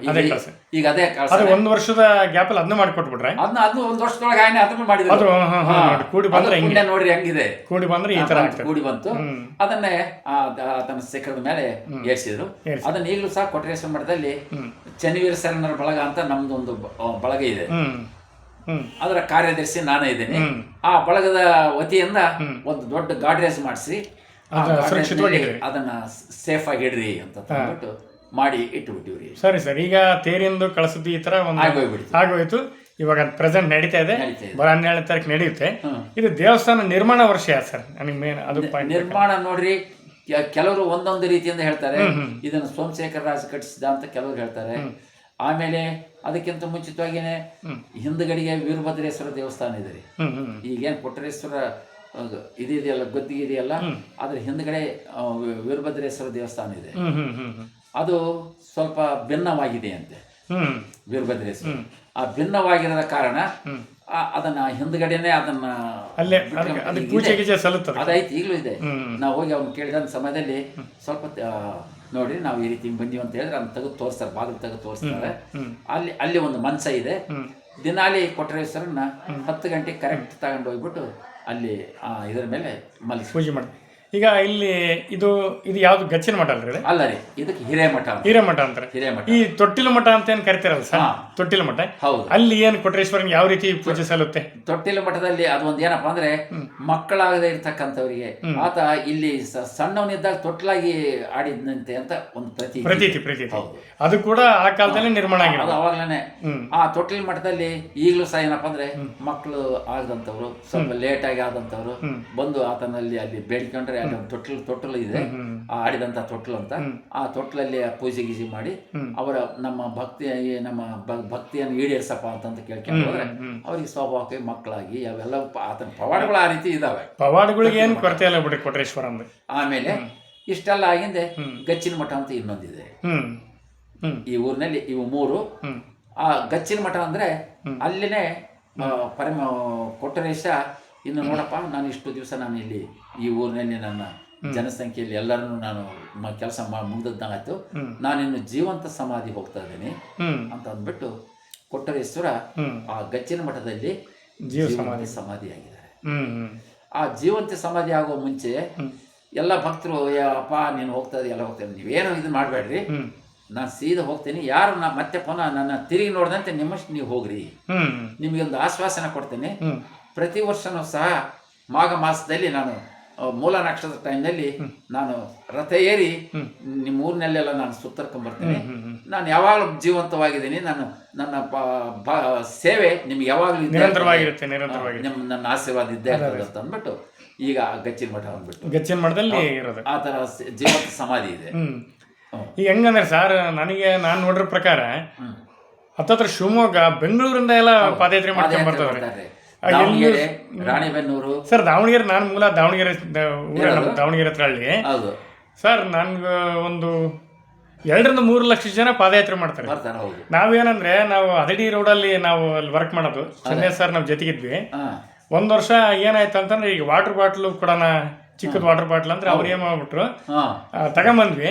ಅದೇ ಕಳಸ, ಈಗ ಅದೇ ಕಳಸ. ಅದು 1 ವರ್ಷದ ಗ್ಯಾಪ್ ಅಲ್ಲಿ ಅದನ್ನ ಮಾಡ್ಕೊಟ್ಬಿಟ್ರೆ, ಅದನ್ನ 1 ವರ್ಷದೊಳಗೆ ಅದನ್ನು ಮಾಡಿದ್ರು. ಕೂಡಿ ಬಂದ್ರೆ ನೋಡ್ರಿ ಹೆಂಗಿದೆ, ಕೂಡಿ ಬಂದ್ರೆ ಈ ತರ ಕೂಡಿ ಬಂತು. ಅದನ್ನೇ ತನ್ನ ಶಿಖರದ ಮೇಲೆ ಏರ್ಸಿದ್ರು. ಅದನ್ನ ಈಗಲೂ ಸಹ ಕೊಟ್ರೇಶ್ವರ ಮಠದಲ್ಲಿ ಚನ್ನವೀರ ಶರಣರ ಬಳಗ ಅಂತ ನಮ್ದು ಒಂದು ಬಳಗ ಇದೆ, ಅದರ ಕಾರ್ಯದರ್ಶಿ ನಾನೇ ಇದ್ದೇನೆ. ಆ ಬಳಗದ ವತಿಯಿಂದ ಒಂದು ದೊಡ್ಡ ಗಾಡ್ರೇಜ್ ಮಾಡಿಸಿ ಅದನ್ನ ಸೇಫ್ ಆಗಿ ಇಡ್ರಿ ಅಂತ ತಂದ್ಬಿಟ್ಟು ಮಾಡಿ ಇಟ್ಟುಬಿಟ್ಟಿವ್ರಿ. ಸರಿ ಸರ್, ಈಗ ತೇರಿಂದು ಕಳಸದ್ದು ಈ ತರ ಒಂದು ಆಗೋಯ್ತು. ಇವಾಗ ಪ್ರೆಸೆಂಟ್ ನಡೀತಾ ಇದೆ, 12ನೇ ತಾರೀಕು ನಡೆಯುತ್ತೆ. ಇದು ದೇವಸ್ಥಾನ ನಿರ್ಮಾಣ ವರ್ಷ ಸರ್? ನನಗೆ ಮೇನ್ ಅದು ನಿರ್ಮಾಣ ನೋಡ್ರಿ, ಕೆಲವರು ಒಂದೊಂದು ರೀತಿಯಿಂದ ಹೇಳ್ತಾರೆ. ಇದನ್ನು ಸೋಮಶೇಖರ ರಾಜ ಕಟ್ಟಿಸಿದ ಅಂತ ಕೆಲವರು ಹೇಳ್ತಾರೆ. ಆಮೇಲೆ ಅದಕ್ಕಿಂತ ಮುಂಚಿತವಾಗಿನೇ ಹಿಂದುಗಡೆಗೆ ವೀರಭದ್ರೇಶ್ವರ ದೇವಸ್ಥಾನ ಇದೆ ರೀ. ಈಗೇನು ಕೊಟ್ರೇಶ್ವರ ಇದೆಯಲ್ಲ, ಗದ್ದಿಗೆ ಇದೆಯಲ್ಲ, ಅದ್ರ ಹಿಂದ್ಗಡೆ ವೀರಭದ್ರೇಶ್ವರ ದೇವಸ್ಥಾನ ಇದೆ. ಅದು ಸ್ವಲ್ಪ ಭಿನ್ನವಾಗಿದೆ ಅಂತೆ ವೀರಭದ್ರೇಶ್ವರ. ಆ ಭಿನ್ನವಾಗಿರದ ಕಾರಣ ಅದನ್ನ ಹಿಂದ್ಗಡೆನೆ ಅದನ್ನ ಅದೈತಿ, ಈಗಲೂ ಇದೆ. ನಾವು ಹೋಗಿ ಅವ್ನು ಕೇಳಿದ ಸಮಯದಲ್ಲಿ ಸ್ವಲ್ಪ ನೋಡ್ರಿ ನಾವು ಈ ರೀತಿ ಬಂದೀವಿ ಅಂತ ಹೇಳಿದ್ರೆ ಅದನ್ನ ತೆಗೆದು ತೋರಿಸ್ತಾರೆ, ಬಾಗಿಲು ತೆಗೆದು ತೋರಿಸ್ತಾರೆ. ಅಲ್ಲಿ ಒಂದು ಮಂಚ ಇದೆ. ದಿನಾಲಿ ಕೊಟ್ರೇಶ್ವರನ್ನ 10 ಗಂಟೆಗೆ ಕರೆಕ್ಟ್ ತಗೊಂಡು ಹೋಗ್ಬಿಟ್ಟು ಅಲ್ಲಿ ಇದರ ಮೇಲೆ ಮಲಸಿ ಪೂಜೆ ಮಾಡಿ. ಈಗ ಇಲ್ಲಿ ಇದು ಯಾವ್ದು ಗಚ್ಚಿನ ಮಠ ಅಲ್ರಿ? ಅಲ್ಲ ರೀ, ಇದಕ್ಕೆ ಹಿರೇಮಠ ಹಿರೇಮಠ ಅಂತಾರೆ. ಹಿರೇಮಠ. ಈ ತೊಟ್ಟಿಲ ಮಠ ಅಂತ ಏನ್ ಕರಿತಾರಲ್ಲ ಸರ್, ತೊಟ್ಟಿಲ ಮಠ, ಹೌದು. ಅಲ್ಲಿ ಏನ್ ಕೊಟ್ರೇಶ್ವರನ್ ಯಾವ ರೀತಿ ಪೂಜೆ ಸಲ್ಲುತ್ತೆ? ತೊಟ್ಟಿಲ ಮಠದಲ್ಲಿ ಅದೊಂದು ಏನಪ್ಪಾ ಅಂದ್ರೆ ಮಕ್ಕಳಾಗದೆ ಇರ್ತಕ್ಕಂಥವ್ರಿಗೆ ಆತ ಇಲ್ಲಿ ಸಣ್ಣವನಿದ್ದಾಗ ತೊಟ್ಲಾಗಿ ಆಡಿದಂತೆ ಅಂತ ಒಂದು ಪ್ರತೀತಿ. ಅದು ಕೂಡ ಆ ಕಾಲದಲ್ಲಿ ನಿರ್ಮಾಣ ಆಗಿದೆ. ಅದು ಅವಾಗ್ಲೇನೆ ಆ ತೊಟ್ಟಿಲ ಮಠದಲ್ಲಿ ಈಗಲೂ ಸಹ ಏನಪ್ಪಾ ಅಂದ್ರೆ ಮಕ್ಕಳು ಆಗದಂತವ್ರು, ಸ್ವಲ್ಪ ಲೇಟ್ ಆಗಿ ಆದಂತವ್ರು ಬಂದು ಆತನಲ್ಲಿ ಅಲ್ಲಿ ಬೇಡ್ಕೊಂಡ್ರೆ ತೊಟ್ಟಲು ಇದೆ, ಆ ಆಡಿದಂತ ತೊಟ್ಲು ಅಂತ, ಆ ತೊಟ್ಲಲ್ಲಿ ಪೂಜೆ ಗೀಜೆ ಮಾಡಿ ಅವರ ನಮ್ಮ ಭಕ್ತಿಯನ್ನು ಈಡೇರಿಸಪ್ಪ ಅಂತ ಕೇಳ್ಕೊಂಡು ಹೋದ್ರೆ ಅವ್ರಿಗೆ ಸ್ವಾಭಾವಿಕ ಮಕ್ಕಳಾಗಿ ಅವೆಲ್ಲ ಆತನ ಪವಾಡಗಳು ಆ ರೀತಿ ಇದಾವೆ. ಪವಾಡಗಳಿಗೆ ಏನು ಕೊರತೆ ಇಲ್ಲ ಬಿಡಿ ಕೊಟ್ರೇಶ್ವರ. ಆಮೇಲೆ ಇಷ್ಟೆಲ್ಲ ಆಗಿಂದೆ ಗಚ್ಚಿನ ಮಠ ಅಂತ ಇನ್ನೊಂದಿದೆ ಈ ಊರಿನಲ್ಲಿ. ಇವು ಮೂರು. ಆ ಗಚ್ಚಿನ ಮಠ ಅಂದ್ರೆ ಅಲ್ಲಿನೇ ಕೊಟ್ಟರೇಶ ಇನ್ನು ನೋಡಪ್ಪ, ನಾನು ಇಷ್ಟು ದಿವಸ ನಾನು ಇಲ್ಲಿ ಈ ಊರಿನಲ್ಲಿ ನನ್ನ ಜನಸಂಖ್ಯೆಯಲ್ಲಿ ಎಲ್ಲರನ್ನು ನಾನು ಕೆಲಸ ಮುಗ್ದದ್ದಾಯ್ತು, ನಾನಿನ್ನು ಜೀವಂತ ಸಮಾಧಿ ಹೋಗ್ತಾ ಇದ್ದೀನಿ ಅಂತ ಅಂದ್ಬಿಟ್ಟು ಕೊಟ್ಟರೇಶ್ವರ ಆ ಗಚ್ಚಿನ ಮಠದಲ್ಲಿ ಜೀವಂತ ಸಮಾಧಿಯಾಗಿದ್ದಾರೆ. ಆ ಜೀವಂತ ಸಮಾಧಿ ಆಗೋ ಮುಂಚೆ ಎಲ್ಲ ಭಕ್ತರು, ಅಪ್ಪ ನೀನು ಹೋಗ್ತಾ ಇದೆಯಾ, ಎಲ್ಲ ಹೋಗ್ತಾ ಇದ್ದೀನಿ, ನೀವೇನು ಇದು ಮಾಡಬೇಡ್ರಿ, ನಾನು ಸೀದಾ ಹೋಗ್ತೀನಿ, ಯಾರು ಮತ್ತೆ ಪುನಃ ನನ್ನ ತಿರುಗಿ ನೋಡಿದಂತೆ ನಿಮ್ಮಷ್ಟು ನೀವು ಹೋಗ್ರಿ, ನಿಮಗೆ ಒಂದು ಆಶ್ವಾಸನ ಕೊಡ್ತೇನೆ, ಪ್ರತಿ ವರ್ಷನೂ ಸಹ ಮಾಘ ಮಾಸದಲ್ಲಿ ನಾನು ಮೂಲ ನಕ್ಷತ್ರ ಟೈಮ್ನಲ್ಲಿ ನಾನು ರಥ ಏರಿ ನಿಮ್ಮ ಊರಿನಲ್ಲೆಲ್ಲ ನಾನು ಸುತ್ತರ್ಕೊಂಡ್ಬರ್ತೀನಿ, ನಾನು ಯಾವಾಗಲೂ ಜೀವಂತವಾಗಿದ್ದೀನಿ, ನನ್ನ ಸೇವೆ ನಿಮ್ಗೆ ಯಾವಾಗಲೂ ನಿರಂತರವಾಗಿರುತ್ತೆ, ನನ್ನ ಆಶೀರ್ವಾದ ಇದ್ದೇ ಇರ್ತದೆ ಅಂತ ಅಂದ್ಬಿಟ್ಟು ಈಗ ಗಚ್ಚಿನ ಮಠ ಅಂದ್ಬಿಟ್ಟು ಗಚ್ಚಿನ ಮಠದಲ್ಲಿ ಆ ಥರ ಜೀವಂತ ಸಮಾಧಿ ಇದೆ. ಈಗ ಹೆಂಗಂದ್ರೆ ಸರ್, ನಾನು ನೋಡಿರೋ ಪ್ರಕಾರ ಹತ್ತತ್ರ ಶಿವಮೊಗ್ಗ, ಬೆಂಗಳೂರಿಂದ ಎಲ್ಲ ಪಾದಯಾತ್ರೆ ಮಾಡ್ಕೊಂಡು ಬರ್ತಾವ್ರೆ. ರಾಣಿಬೆನ್ನೂರು ಸರ್, ದಾವಣಗೆರೆ, ನಾನು ಮೂಲ ದಾವಣಗೆರೆ ದಾವಣಗೆರೆ ಹತ್ರ ಹಳ್ಳಿ ಸರ್. ನನ್ಗೆ ಒಂದು 2-3 ಲಕ್ಷ ಜನ ಪಾದಯಾತ್ರೆ ಮಾಡ್ತಾರೆ. ನಾವೇನಂದ್ರೆ ನಾವು ಹದಡಿ ರೋಡಲ್ಲಿ ನಾವು ಅಲ್ಲಿ ವರ್ಕ್ ಮಾಡೋದು, ಚೆನ್ನೈ ಸರ್ ನಾವು ಜೊತೆಗಿದ್ವಿ. ಒಂದು ವರ್ಷ ಏನಾಯ್ತು ಅಂತಂದ್ರೆ, ಈಗ ವಾಟರ್ ಬಾಟ್ಲು ಕೊಡೋಣ, ಚಿಕ್ಕದ ವಾಟರ್ ಬಾಟ್ಲ್ ಅಂದ್ರೆ ಅವ್ರು ಏನ್ ಮಾಡ್ಬಿಟ್ರು ತಗೊಂಬಂದ್ವಿ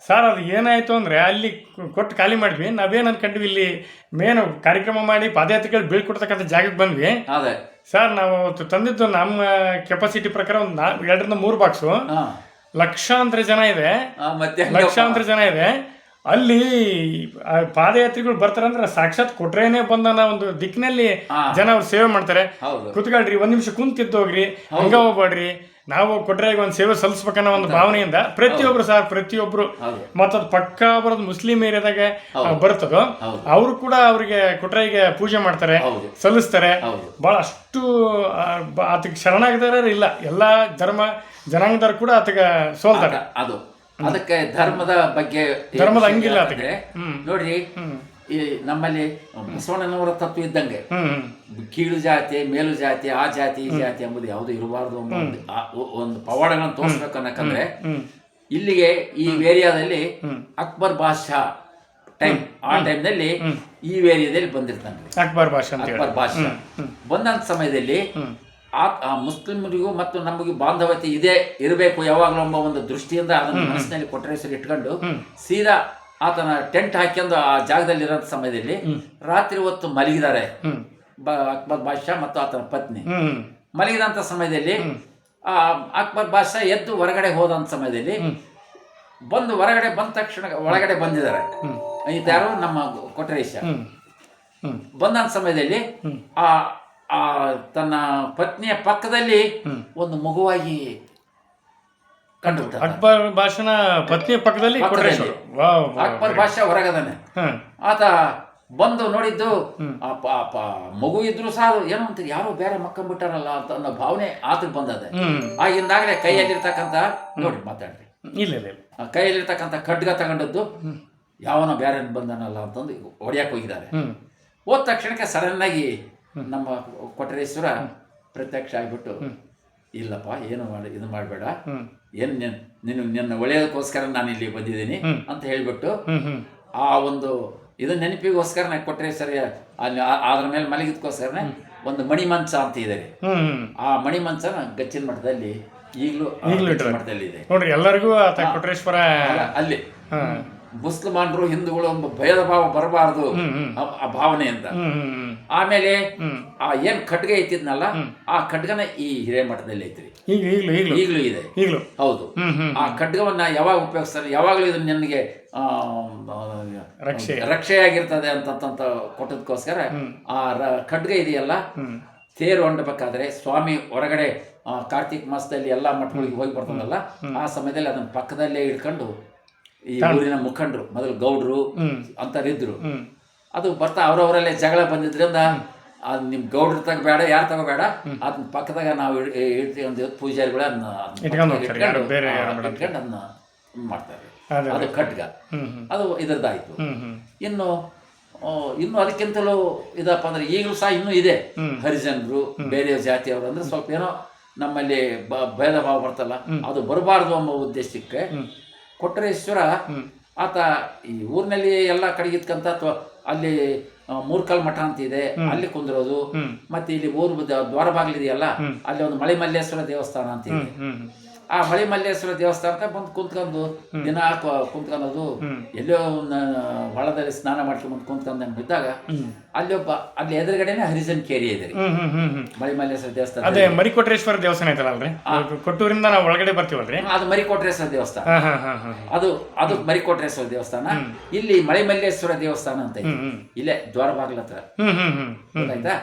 ಸರ್. ಅದು ಏನಾಯ್ತು ಅಂದ್ರೆ ಅಲ್ಲಿ ಕೊಟ್ಟು ಖಾಲಿ ಮಾಡಿದ್ವಿ. ನಾವೇನ್ ಅನ್ಕೊಂಡ್ವಿ, ಇಲ್ಲಿ ಮೇನ್ ಕಾರ್ಯಕ್ರಮ ಮಾಡಿ ಪಾದಯಾತ್ರಿಗಳು ಬೀಳ್ಕೊಡ್ತಕ್ಕಂಥ ಜಾಗಕ್ಕೆ ಬಂದ್ವಿ ಸರ್. ನಾವು ತಂದಿದ್ದು ನಮ್ಮ ಕೆಪಾಸಿಟಿ ಪ್ರಕಾರ ಒಂದು 2-3 ಬಾಕ್ಸು, ಲಕ್ಷಾಂತರ ಜನ ಇದೆ. ಅಲ್ಲಿ ಪಾದಯಾತ್ರಿಗಳು ಬರ್ತಾರಂದ್ರೆ ಸಾಕ್ಷಾತ್ ಕೊಟ್ರೇನೆ ಬಂದನ ಒಂದು ದಿಕ್ಕಿನಲ್ಲಿ ಜನ ಅವ್ರು ಸೇವೆ ಮಾಡ್ತಾರೆ. ಕುತ್ಕೊಳ್ರಿ, 1 ನಿಮಿಷ ಕುಂತಿದ್ದೋಗ್ರಿ, ಹಂಗ ಹೋಗ್ಬೇಡ್ರಿ, ನಾವು ಕೊಟ್ರೆಗೆ ಒಂದು ಸೇವೆ ಸಲ್ಲಿಸ್ಬೇಕನ್ನೋ ಒಂದು ಭಾವನೆಯಿಂದ ಪ್ರತಿಯೊಬ್ರು ಮತ್ತದು ಪಕ್ಕಾ ಬರೋದು ಮುಸ್ಲಿಂ ಏರಿಯಾದಾಗ ಬರ್ತದೋ ಅವರು ಕೂಡ ಅವ್ರಿಗೆ ಕೊಟ್ರೆಗೆ ಪೂಜೆ ಮಾಡ್ತಾರೆ, ಸಲ್ಲಿಸ್ತಾರೆ. ಬಹಳ ಅಷ್ಟು ಆತಗೆ ಶರಣಾಗದಾರ ಇಲ್ಲ, ಎಲ್ಲಾ ಜನಾಂಗದವ್ರು ಕೂಡ ಆತಗೆ ಸೋಲ್ತಾರೆ. ಅದು ಅದಕ್ಕೆ ಧರ್ಮದ ಬಗ್ಗೆ ಹಂಗಿಲ್ಲ ಆತಗೆ. ನೋಡ್ರಿ, ಈ ನಮ್ಮಲ್ಲಿ ಬಸವಣ್ಣನವರ ತತ್ವ ಇದ್ದಂಗೆ ಕೀಳು ಜಾತಿ, ಮೇಲು ಜಾತಿ, ಆ ಜಾತಿ ಈ ಜಾತಿ ಎಂಬುದು ಯಾವುದು ಇರಬಾರ್ದು ಒಂದು ಪವಾಡಗಳನ್ನು ತೋರಿಸ್ಬೇಕು ಅನ್ನಕಂದ್ರೆ, ಇಲ್ಲಿಗೆ ಈ ಏರಿಯಾದಲ್ಲಿ ಅಕ್ಬರ್ ಬಾದ್ಶಾ ಆ ಟೈಮ್ನಲ್ಲಿ ಈ ಏರಿಯಾದಲ್ಲಿ ಬಂದಿರ್ತಾನೆ. ಅಕ್ಬರ್ ಬಾದ್ಶಾ ಬಂದಂತ ಸಮಯದಲ್ಲಿ ಆ ಮುಸ್ಲಿಮರಿಗೂ ಮತ್ತು ನಮಗೂ ಬಾಂಧವ್ಯತೆ ಇದೆ ಇರಬೇಕು ಯಾವಾಗಲೂ ಎಂಬ ಒಂದು ದೃಷ್ಟಿಯಿಂದ ಅದನ್ನು ಮನಸ್ಸಿನಲ್ಲಿ ಕೊಟ್ರೇಶ್ವರ ಇಟ್ಕೊಂಡು ಸೀದಾ ಆತನ ಟೆಂಟ್ ಹಾಕ್ಯಂದು ಆ ಜಾಗದಲ್ಲಿ ಇರೋ ಸಮಯದಲ್ಲಿ ರಾತ್ರಿ ಹೊತ್ತು ಮಲಗಿದ್ದಾರೆ ಅಕ್ಬರ್ ಬಾದ್ಶಾ ಮತ್ತು ಆತನ ಪತ್ನಿ. ಮಲಗಿದಂತ ಸಮಯದಲ್ಲಿ ಅಕ್ಬರ್ ಬಾದ್ಶಾ ಎದ್ದು ಹೊರಗಡೆ ಹೋದಂತ ಸಮಯದಲ್ಲಿ ಹೊರಗಡೆ ಬಂದ ತಕ್ಷಣ ಒಳಗಡೆ ಬಂದಿದ್ದಾರೆ. ಇದ್ಯಾರು ನಮ್ಮ ಕೊಟ್ರೇಶ. ಬಂದಂತ ಸಮಯದಲ್ಲಿ ಆ ತನ್ನ ಪತ್ನಿಯ ಪಕ್ಕದಲ್ಲಿ ಒಂದು ಮಗುವಾಗಿ ಅಕ್ಬರ್ ಬಾದ್ಶಾನ ಪತ್ನಿಯ ಪಕ್ಕದಲ್ಲಿ ಅಕ್ಬರ್ ಬಾದ್ಶಾ ಹೊರಗದಾನೆ. ಆತ ಬಂದು ನೋಡಿದ್ದು ಮಗು ಇದ್ರು ಸಹ ಏನೋ ಅಂತ ಯಾರೋ ಬೇರೆ ಮಕ್ಕಂಬಿಟ್ಟಾರಲ್ಲ ಅಂತ ಅನ್ನೋ ಭಾವನೆ ಆತಗೆ ಬಂದದೆ. ಆಗಿಂದಾಗಲೇ ಕೈಯಲ್ಲಿರ್ತಕ್ಕಂಥ ನೋಡಿ ಮಾತಾಡ್ರಿ, ಕೈಯಲ್ಲಿರ್ತಕ್ಕಂಥ ಖಡ್ಗ ತಗೊಂಡದ್ದು ಯಾವನೋ ಬೇರೆ ಬಂದನಲ್ಲ ಅಂತಂದು ಹೊಡ್ಯಾಕೆ ಹೋಗಿದ್ದಾರೆ. ಹೋದ ತಕ್ಷಣಕ್ಕೆ ಸಡನ್ ಆಗಿ ನಮ್ಮ ಕೊಟ್ರೇಶ್ವರ ಪ್ರತ್ಯಕ್ಷ ಆಗ್ಬಿಟ್ಟು, ಇಲ್ಲಪ್ಪ ಏನು ಇದು ಮಾಡಬೇಡ, ಏನು ನಿನ್ನ ಒಳ್ಳೆಯದಕ್ಕೋಸ್ಕರ ನಾನು ಇಲ್ಲಿ ಬಂದಿದ್ದೀನಿ ಅಂತ ಹೇಳಿಬಿಟ್ಟು ಆ ಒಂದು ಇದು ನೆನಪಿಗೋಸ್ಕರ ನಾನು ಕೊಟ್ರೇಶ್ವರ ಅಲ್ಲಿ ಅದ್ರ ಮೇಲೆ ಮಲಗಿದಕ್ಕೋಸ್ಕರನೇ ಒಂದು ಮಣಿಮಂಚ ಅಂತ ಇದೆ. ಆ ಮಣಿಮಂಚ ಗಚ್ಚಿನ ಮಠದಲ್ಲಿ ಈಗಲೂ ಮಠದಲ್ಲಿ ಇದೆ ನೋಡ್ರಿ. ಎಲ್ಲರಿಗೂ ಕೊಟ್ರೇಶ್ವರ ಅಲ್ಲಿ ಮುಸಲ್ಮಾನರು ಹಿಂದೂಗಳು ಒಂದು ಭೇದ ಭಾವ ಬರಬಾರದು ಆ ಭಾವನೆಯಿಂದ. ಆಮೇಲೆ ಆ ಏನ್ ಖಡ್ಗ ಐತಿದ್ನಲ್ಲ ಆ ಖಡ್ಗನ ಈ ಹಿರೇಮಠದಲ್ಲಿ ಐತ್ರಿ, ಈಗಲೂ ಇದೆ. ಹೌದು, ಆ ಖಡ್ಗವನ್ನ ಯಾವಾಗ ಉಪಯೋಗಿಸ್ತಾರೆ, ಯಾವಾಗಲೂ ಇದು ನನಗೆ ರಕ್ಷೆಯಾಗಿರ್ತದೆ ಅಂತ ಕೊಟ್ಟದಕ್ಕೋಸ್ಕರ ಆ ಖಡ್ಗ ಇದೆಯಲ್ಲ, ತೇರು ಹೊಂಡಬೇಕಾದ್ರೆ ಸ್ವಾಮಿ ಹೊರಗಡೆ ಕಾರ್ತಿಕ್ ಮಾಸದಲ್ಲಿ ಎಲ್ಲಾ ಮಠಗಳಿಗೆ ಹೋಗಿ ಬರ್ತದಲ್ಲ, ಆ ಸಮಯದಲ್ಲಿ ಅದನ್ನ ಪಕ್ಕದಲ್ಲೇ ಇಟ್ಕೊಂಡು ಈ ಊರಿನ ಮುಖಂಡರು, ಮೊದಲು ಗೌಡ್ರು ಅಂತರಿದ್ರು, ಅದು ಬರ್ತಾ ಅವ್ರವರಲ್ಲೇ ಜಗಳ ಬಂದಿದ್ರಿಂದ ಅದು ನಿಮ್ ಗೌಡ್ರ ತಗೋಬೇಡ, ಯಾರು ತಗೋಬೇಡ, ಅದನ್ನ ಪಕ್ಕದಾಗ ನಾವು ಇಡ್ತೀವಿ ಒಂದು ಪೂಜಾರಿಗಳು ಅದನ್ನ ಅದನ್ನ ಮಾಡ್ತಾರೆ. ಅದು ಖಡ್ಗ, ಅದು ಇದರದಾಯ್ತು. ಇನ್ನು ಅದಕ್ಕಿಂತಲೂ ಇದಪ್ಪ ಅಂದ್ರೆ ಈಗಲೂ ಸಹ ಇನ್ನೂ ಇದೆ. ಹರಿಜನರು, ಬೇರೆ ಜಾತಿಯವರು ಅಂದ್ರೆ ಸ್ವಲ್ಪ ಏನೋ ನಮ್ಮಲ್ಲಿ ಭೇದ ಭಾವ ಬರ್ತಲ್ಲ, ಅದು ಬರಬಾರ್ದು ಅನ್ನೋ ಉದ್ದೇಶಕ್ಕೆ ಕೊಟ್ರೇಶ್ವರ ಆತ ಈ ಊರಿನಲ್ಲಿ ಎಲ್ಲ ಕಡೆಗೆ ಇತ್ಕಂತ, ಅಥವಾ ಅಲ್ಲಿ ಮೂರ್ಕಲ್ ಮಠ ಅಂತ ಇದೆ, ಅಲ್ಲಿ ಕುಂದಿರೋದು, ಮತ್ತೆ ಇಲ್ಲಿ ಊರು ದ್ವಾರ ಬಾಗಿಲಿದೆಯಲ್ಲ, ಅಲ್ಲಿ ಒಂದು ಮಳೆ ಮಲ್ಲೇಶ್ವರ ದೇವಸ್ಥಾನ ಅಂತ ಇದೆ. ಆ ಮಳೆ ಮಲ್ಲೇಶ್ವರ ದೇವಸ್ಥಾನಕ್ಕೆ ಬಂದು ಕುಂತ್ಕೊಂಡು ದಿನ ಕುಂತ್ಕೊಳ್ಳೋದು, ಎಲ್ಲೋ ಹೊಳದಲ್ಲಿ ಸ್ನಾನ ಮಾಡ್ಕೊಂಡು ಕುಂತ್ಕೊಂಡ್ ಬಿದ್ದಾಗ ಅಲ್ಲಿ ಎದುರುಗಡೆನೆ ಹರಿಜನ್ ಕೇರಿ ಇದೆ ರೀ, ಮಳೆ ಮಲ್ಲೇಶ್ವರ ದೇವಸ್ಥಾನ. ಅದೇ ಮರಿಕೊಟ್ರೇಶ್ವರ ದೇವಸ್ಥಾನ ಐತಲ್ರಿ, ಕೊಟ್ಟೂರಿಂದ ನಾವು ಒಳಗಡೆ ಬರ್ತೀವಲ್ರಿ, ಅದು ಮರಿಕೊಟ್ರೇಶ್ವರ ದೇವಸ್ಥಾನ. ಅದು ಮರಿಕೊಟ್ರೇಶ್ವರ ದೇವಸ್ಥಾನ. ಇಲ್ಲಿ ಮಳೆ ಮಲ್ಲೇಶ್ವರ ದೇವಸ್ಥಾನ ಅಂತ ಇದೆ, ಇಲ್ಲೇ ದ್ವಾರ ಬಾಗಿಲ ಹತ್ರ. ಗೊತ್ತಾಯ್ತಾ?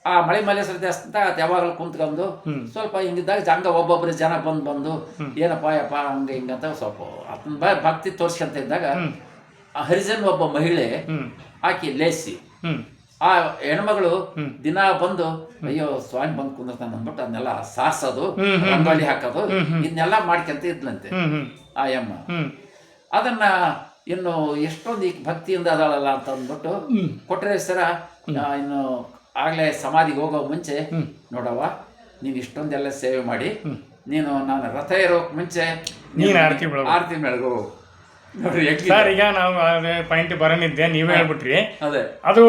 ಆ ಮಳೆ ಮಲ್ಲೇಶ್ವರ ದೇವಸ್ಥಾನ ಯಾವಾಗಲೂ ಕುಂತ್ಕೊಂಡು ಸ್ವಲ್ಪ ಹಿಂಗಿದ್ದಾಗ ಹಂಗ ಒಬ್ಬೊಬ್ಬರು ಜನ ಬಂದು ಏನಪ್ಪ ಯಪ್ಪ ಹಂಗ ಹಿಂಗಂತ ಸ್ವಲ್ಪ ಅದನ್ನ ಭಕ್ತಿ ತೋರ್ಸ್ಕೊಂತ ಇದ್ದಾಗ ಆ ಹರಿಜನ್ ಒಬ್ಬ ಮಹಿಳೆ ಆಕಿ ಲೇಸಿ ಆ ಹೆಣ್ಮಗಳು ದಿನ ಬಂದು ಅಯ್ಯೋ ಸ್ವಾಮಿ ಬಂದು ಕುಂದಿರ್ತಾನೆ ಅಂದ್ಬಿಟ್ಟು ಅದನ್ನೆಲ್ಲ ಸಾರ್ಸೋದು, ರಂಗೋಲಿ ಹಾಕೋದು, ಇದನ್ನೆಲ್ಲ ಮಾಡ್ಕೊಂತ ಇದ್ಲಂತೆ ಆ ಯಮ್ಮ. ಅದನ್ನ ಇನ್ನು ಎಷ್ಟೊಂದು ಈ ಭಕ್ತಿಯಿಂದ ಅದಾಳಲ್ಲ ಅಂತ ಅಂದ್ಬಿಟ್ಟು ಕೊಟ್ರೇಶ್ವರ ಇನ್ನು ಆಗ್ಲೇ ಸಮಾಧಿಗೆ ಹೋಗೋ ಮುಂಚೆ, ನೋಡವ್ವ ನೀನು ಇಷ್ಟೊಂದೆಲ್ಲ ಸೇವೆ ಮಾಡಿ ನಾನು ರಥ ಇರೋಕ್ ಮುಂಚೆ ನೀನು ಆರತಿ ಬೆಳಗು ನೋಡ್ರಿ. ಸರ್ ಈಗ ನಾವು ಪಾಯಿಂಟ್ ಬರನಿದ್ದೆ, ನೀವೇ ಹೇಳ್ಬಿಟ್ರಿ. ಅದೇ ಅದು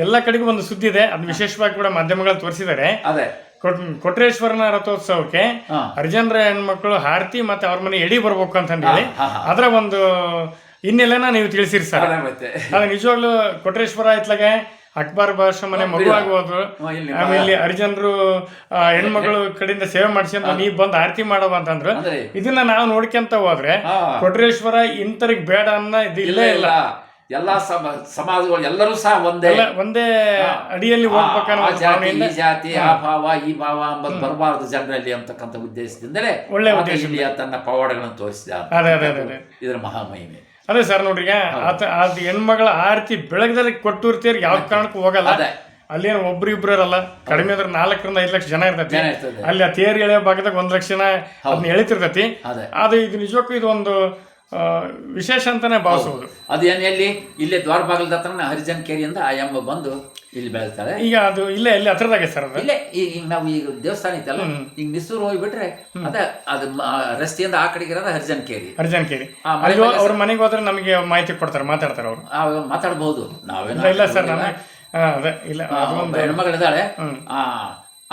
ಎಲ್ಲ ಕಡೆಗೂ ಒಂದು ಸುದ್ದಿ ಇದೆ, ಅದು ವಿಶೇಷವಾಗಿ ಕೂಡ ಮಾಧ್ಯಮಗಳಲ್ಲಿ ತೋರಿಸಿದ್ದಾರೆ. ಅದೇ ಕೊಟ್ರೇಶ್ವರನ ರಥೋತ್ಸವಕ್ಕೆ ಹರಿಜನರ ಹೆಣ್ಮಕ್ಳು ಹಾರತಿ ಮತ್ತೆ ಅವ್ರ ಮನೆ ಎಡಿ ಬರ್ಬೇಕು ಅಂತ ಹೇಳಿ ಅದರ ಒಂದು ಹಿನ್ನೆಲೆನ ನೀವು ತಿಳಿಸಿರಿ ಸರ್. ಅದು ನಿಜವಾಗ್ಲೂ ಕೊಟ್ರೇಶ್ವರ ಇತ್ಲಾಗೆ ಅಕ್ಬರ್ ಭಾಷಾ ಮನೆ ಮಗು ಆಗುವುದು, ಆಮೇಲೆ ಹರಿಜನರು ಹೆಣ್ಮಗಳು ಕಡೆಯಿಂದ ಸೇವೆ ಮಾಡಿಸ್ಕೊಂಡು ನೀವ್ ಬಂದು ಆರತಿ ಮಾಡವ ಅಂತಂದ್ರು. ಇದನ್ನ ನಾವು ನೋಡ್ಕೊಂತ ಹೋದ್ರೆ ಕೊಟ್ರೇಶ್ವರ ಇಂತರಿಗೆ ಬೇಡ ಅನ್ನೋ ಇದು ಇಲ್ಲೇ ಇಲ್ಲ. ಎಲ್ಲಾ ಸಮಾಜಗಳು ಎಲ್ಲರೂ ಸಹ ಒಂದೇ ಅಡಿಯಲ್ಲಿ ಹೋಗ್ಬೇಕನ್ನೋ ಜಾತಿ ಆ ಭಾವ ಈ ಭಾವ ಅಂಬದು ಬರಬಾರದು ಜನರಲ್ಲಿ ಅಂತಕ್ಕಂಥ ಉದ್ದೇಶದಿಂದಲೇ ಒಳ್ಳೆ ಉದ್ದೇಶ ತನ್ನ ಪವಾಡಗಳನ್ನು ತೋರಿಸಿದ. ಇದರ ಮಹಾಮಹಿಮೆ ಅದೇ ಸರ್ ನೋಡ್ರಿ, ಅದು ಹೆಣ್ಮಗಳ ಆರತಿ ಬೆಳಗ್ದಲ್ಲಿ ಕೊಟ್ಟಿರ್ತೀರಿ, ಯಾವ ಕಾರಣಕ್ಕೂ ಹೋಗಲ್ಲ. ಅಲ್ಲೇನು ಒಬ್ರು ಇಬ್ರಲ್ಲ, ಕಡಿಮೆ ಅಂದ್ರೆ 4 ರಿಂದ 5 ಲಕ್ಷ ಜನ ಇರ್ತೈತಿ. ಅಲ್ಲಿ ಆ ತೇರು ಎಳೆಯೋ ಭಾಗದಾಗ 1 ಲಕ್ಷ ಜನ ಅದನ್ನ ಎಳಿತಿರ್ತೈತಿ. ಅದು ಇದು ನಿಜಕ್ಕೂ ಇದು ಒಂದು ವಿಶೇಷ ಅಂತಾನೆ ಭಾವಿಸಬಹುದು. ಅದೇನು ಇಲ್ಲೇ ದ್ವಾರ ಬಾಗಿಲದ ಹತ್ರ ಹರಿಜನ್ ಕೇರಿಯಿಂದ ಆ ಯಮ್ಮ ಬಂದು ಇಲ್ಲಿ ಬೆಳೆಸ್ತಾಳೆ. ಈಗ ಅದು ಇಲ್ಲೇ ಹತ್ರದಾಗೆ ಸರ್, ಅದು ಇಲ್ಲೇ ಈಗ ನಾವು ಈಗ ದೇವಸ್ಥಾನ ಐತಲ್ಲ, ಈಗ ನಿಸೂರು ಹೋಗ್ಬಿಟ್ರೆ ಅದು ರಸ್ತೆಯಿಂದ ಆ ಕಡೆಗೆ ಇರೋದು ಹರಿಜನ್ ಕೇರಿ. ಅವ್ರ ಮನೆಗೆ ಹೋದ್ರೆ ನಮಗೆ ಮಾಹಿತಿ ಕೊಡ್ತಾರೆ, ಮಾತಾಡ್ತಾರೆ ಅವರು. ಮಾತಾಡ್ಬಹುದು, ನಾವೇನು ಇಲ್ಲ ಸರ್, ನಮಗೆ ಇಲ್ಲ ಹೆಣ್ಮಗಳಿದ್ದಾಳೆ,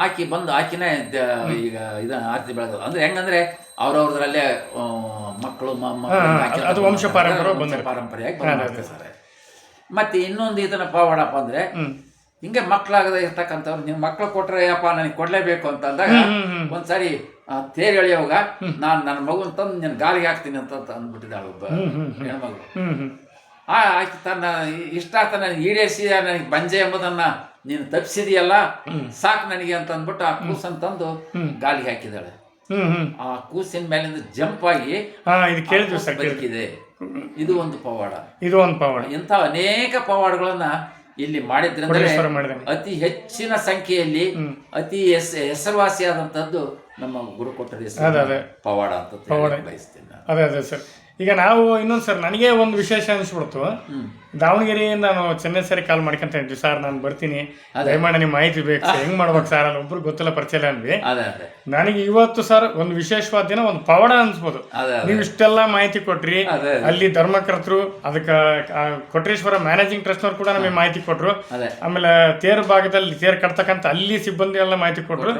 ಆಕಿ ಬಂದು ಆಕಿನೇ ಈಗ ಇದನ್ನ ಆರತಿ ಬೆಳೆದು ಅಂದ್ರೆ ಹೆಂಗಂದ್ರೆ ಅವ್ರವ್ರದ್ರಲ್ಲೇ ಮಕ್ಕಳು ಅದು ವಂಶ ಪಾರಂಪರ್ಯವಾಗಿ ಬಂದಿರ್ತಾರೆ. ಮತ್ತೆ ಇನ್ನೊಂದು ಇದನ್ನ ಪವಾಡಪ್ಪ ಅಂದ್ರೆ ಹಿಂಗೆ ಮಕ್ಕಳಾಗದ ಇರ್ತಕ್ಕಂಥವ್ರು, ನೀವು ಮಕ್ಳು ಕೊಟ್ರೆ ಯಪ್ಪ ನನಗೆ ಕೊಡ್ಲೇಬೇಕು ಅಂತ ಅಂದಾಗ ಒಂದ್ಸಾರಿ ತೇರು ಎಳೆಯೋವಾಗ ನಾನು ನನ್ನ ಮಗುನ್ ತಂದು ನಾನು ಗಾಲಿಗೆ ಹಾಕ್ತೀನಿ ಅಂತ ಅಂದ್ಬಿಟ್ಟಿದ್ದಾಳೆ ಒಬ್ಬ ಹೆಣ್ಮಗಳು. ಆಕಿ ತನ್ನ ಇಷ್ಟ ನನಗೆ ಈಡೇರಿಸಿ ನನಗೆ ಬಂಜೆ ಎಂಬುದನ್ನ ನೀನು ತಪ್ಪಿಸಿದೆಯಲ್ಲ, ಸಾಕು ನನಗೆ ಅಂತ ಅಂದ್ಬಿಟ್ಟು ಆ ಕೂಸನ್ ತಂದು ಗಾಲಿಗೆ ಹಾಕಿದಾಳೆ. ಆ ಕೂಸಿನ ಮೇಲಿಂದ ಜಂಪ್ ಆಗಿ ಬದುಕಿದೆ. ಇದು ಒಂದು ಪವಾಡ. ಇಂಥ ಅನೇಕ ಪವಾಡಗಳನ್ನ ಇಲ್ಲಿ ಮಾಡಿದ್ರಿಂದ ಅತಿ ಹೆಚ್ಚಿನ ಸಂಖ್ಯೆಯಲ್ಲಿ ಅತಿ ಹೆಸರುವಾಸಿಯಾದಂತದ್ದು ನಮ್ಮ ಗುರು ಕೊಟ್ಟರೆ ಪವಾಡ ಅಂತ ಬಯಸ್ತೇನೆ. ಅದೇ ಸರ್. ಈಗ ನಾವು ಇನ್ನೊಂದು ಸರ್, ನನಗೆ ಒಂದು ವಿಶೇಷ ಅನಿಸ್ಬಿಡ್ತು. ದಾವಣಗೆರೆಯಿಂದ ನಾನು ಚೆನ್ನೈ ಸರಿ ಕಾಲ್ ಮಾಡ್ಕೊಂತ ಇದ್ವಿ, ಸರ್ ನಾನು ಬರ್ತೀನಿ, ದಯಮಾಡಿ ನಿಮ್ಮ ಮಾಹಿತಿ ಬೇಕು, ಹೆಂಗ್ ಮಾಡ್ಬೇಕು ಸರ್, ಅಲ್ಲಿ ಒಬ್ರು ಗೊತ್ತಿಲ್ಲ, ಪರಿಚಯ ಇಲ್ಲ ಅಂದ್ವಿ. ನನಗೆ ಇವತ್ತು ಸರ್ ಒಂದು ವಿಶೇಷವಾದ ದಿನ, ಒಂದು ಪವಾಡ ಅನ್ಸ್ಬೋದು. ನೀವು ಇಷ್ಟೆಲ್ಲ ಮಾಹಿತಿ ಕೊಟ್ರಿ, ಅಲ್ಲಿ ಧರ್ಮಕರ್ತರು, ಅದಕ್ಕೆ ಕೊಟ್ರೇಶ್ವರ ಮ್ಯಾನೇಜಿಂಗ್ ಟ್ರಸ್ಟ್ನವ್ರು ಕೂಡ ನಮಗೆ ಮಾಹಿತಿ ಕೊಟ್ರು, ಆಮೇಲೆ ತೇರು ಭಾಗದಲ್ಲಿ ತೇರು ಕಟ್ತಕ್ಕಂಥ ಅಲ್ಲಿ ಸಿಬ್ಬಂದಿ ಎಲ್ಲ ಮಾಹಿತಿ ಕೊಟ್ರು.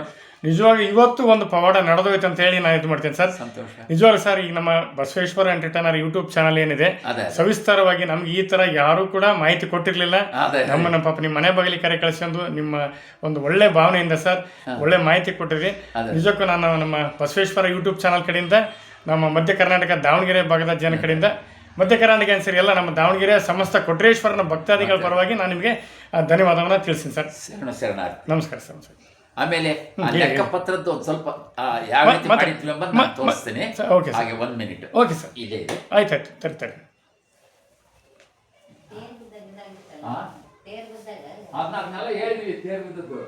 ನಿಜವಾಗಿ ಇವತ್ತು ಒಂದು ಪವಾಡ ನಡೆದೋಯ್ತು ಅಂತ ಹೇಳಿ ನಾನು ಇದು ಮಾಡ್ತೀನಿ ಸರ್. ಸಂತೋಷ. ನಿಜವಾಗ್ಲೂ ಸರ್, ಈಗ ನಮ್ಮ ಬಸವೇಶ್ವರ ಎಂಟರ್ಟೈನರ್ ಯೂಟ್ಯೂಬ್ ಚಾನಲ್ ಏನಿದೆ, ಸವಿಸ್ತಾರವಾಗಿ ನಮ್ಗೆ ಈ ತರ ಯಾರು ಕೂಡ ಮಾಹಿತಿ ಕೊಟ್ಟಿರ್ಲಿಲ್ಲ. ನಮ್ಮ ಪಾಪ ನಿಮ್ಮ ಮನೆ ಬಾಗಿಲಿಗೆ ಕರೆ ಕಳಿಸ್ಕೊಂಡು ನಿಮ್ಮ ಒಂದು ಒಳ್ಳೆ ಭಾವನೆಯಿಂದ ಸರ್ ಒಳ್ಳೆ ಮಾಹಿತಿ ಕೊಟ್ಟಿದ್ರಿ. ನಿಜಕ್ಕೂ ನಾನು ನಮ್ಮ ಬಸವೇಶ್ವರ ಯೂಟ್ಯೂಬ್ ಚಾನಲ್ ಕಡೆಯಿಂದ, ನಮ್ಮ ಮಧ್ಯ ಕರ್ನಾಟಕ ದಾವಣಗೆರೆ ಭಾಗದ ಜನ ಕಡೆಯಿಂದ, ಮಧ್ಯ ಕರ್ನಾಟಕ ಅನ್ಸರಿ ಎಲ್ಲ ನಮ್ಮ ದಾವಣಗೆರೆ ಸಮಸ್ತ ಕೊಟ್ರೇಶ್ವರನ ಭಕ್ತಾದಿಗಳ ಪರವಾಗಿ ನಾನು ನಿಮಗೆ ಧನ್ಯವಾದವನ್ನು ತಿಳಿಸ್ತೀನಿ ಸರ್. ನಮಸ್ಕಾರ ಸರ್. ಆಮೇಲೆ ಲೆಕ್ಕ ಪತ್ರದ್ದು ಒಂದು ಸ್ವಲ್ಪ ಯಾವ ರೀತಿ ಮಾಡಿದ್ವಿ ಎಂಬುದು ನಾನು ತೋರಿಸ್ತೀನಿ. ಹಾಗೆ 1 ಮಿನಿಟ್. ಓಕೆ ಸರ್, ಇದೆ ಆಯ್ತಾಯ್ತು, ತರ್ತಾರೆ. ಅದನ್ನೆಲ್ಲ ಹೇಳಿದ್ವಿ ತೇರ್ ಬಿದ್ದದ್ದು.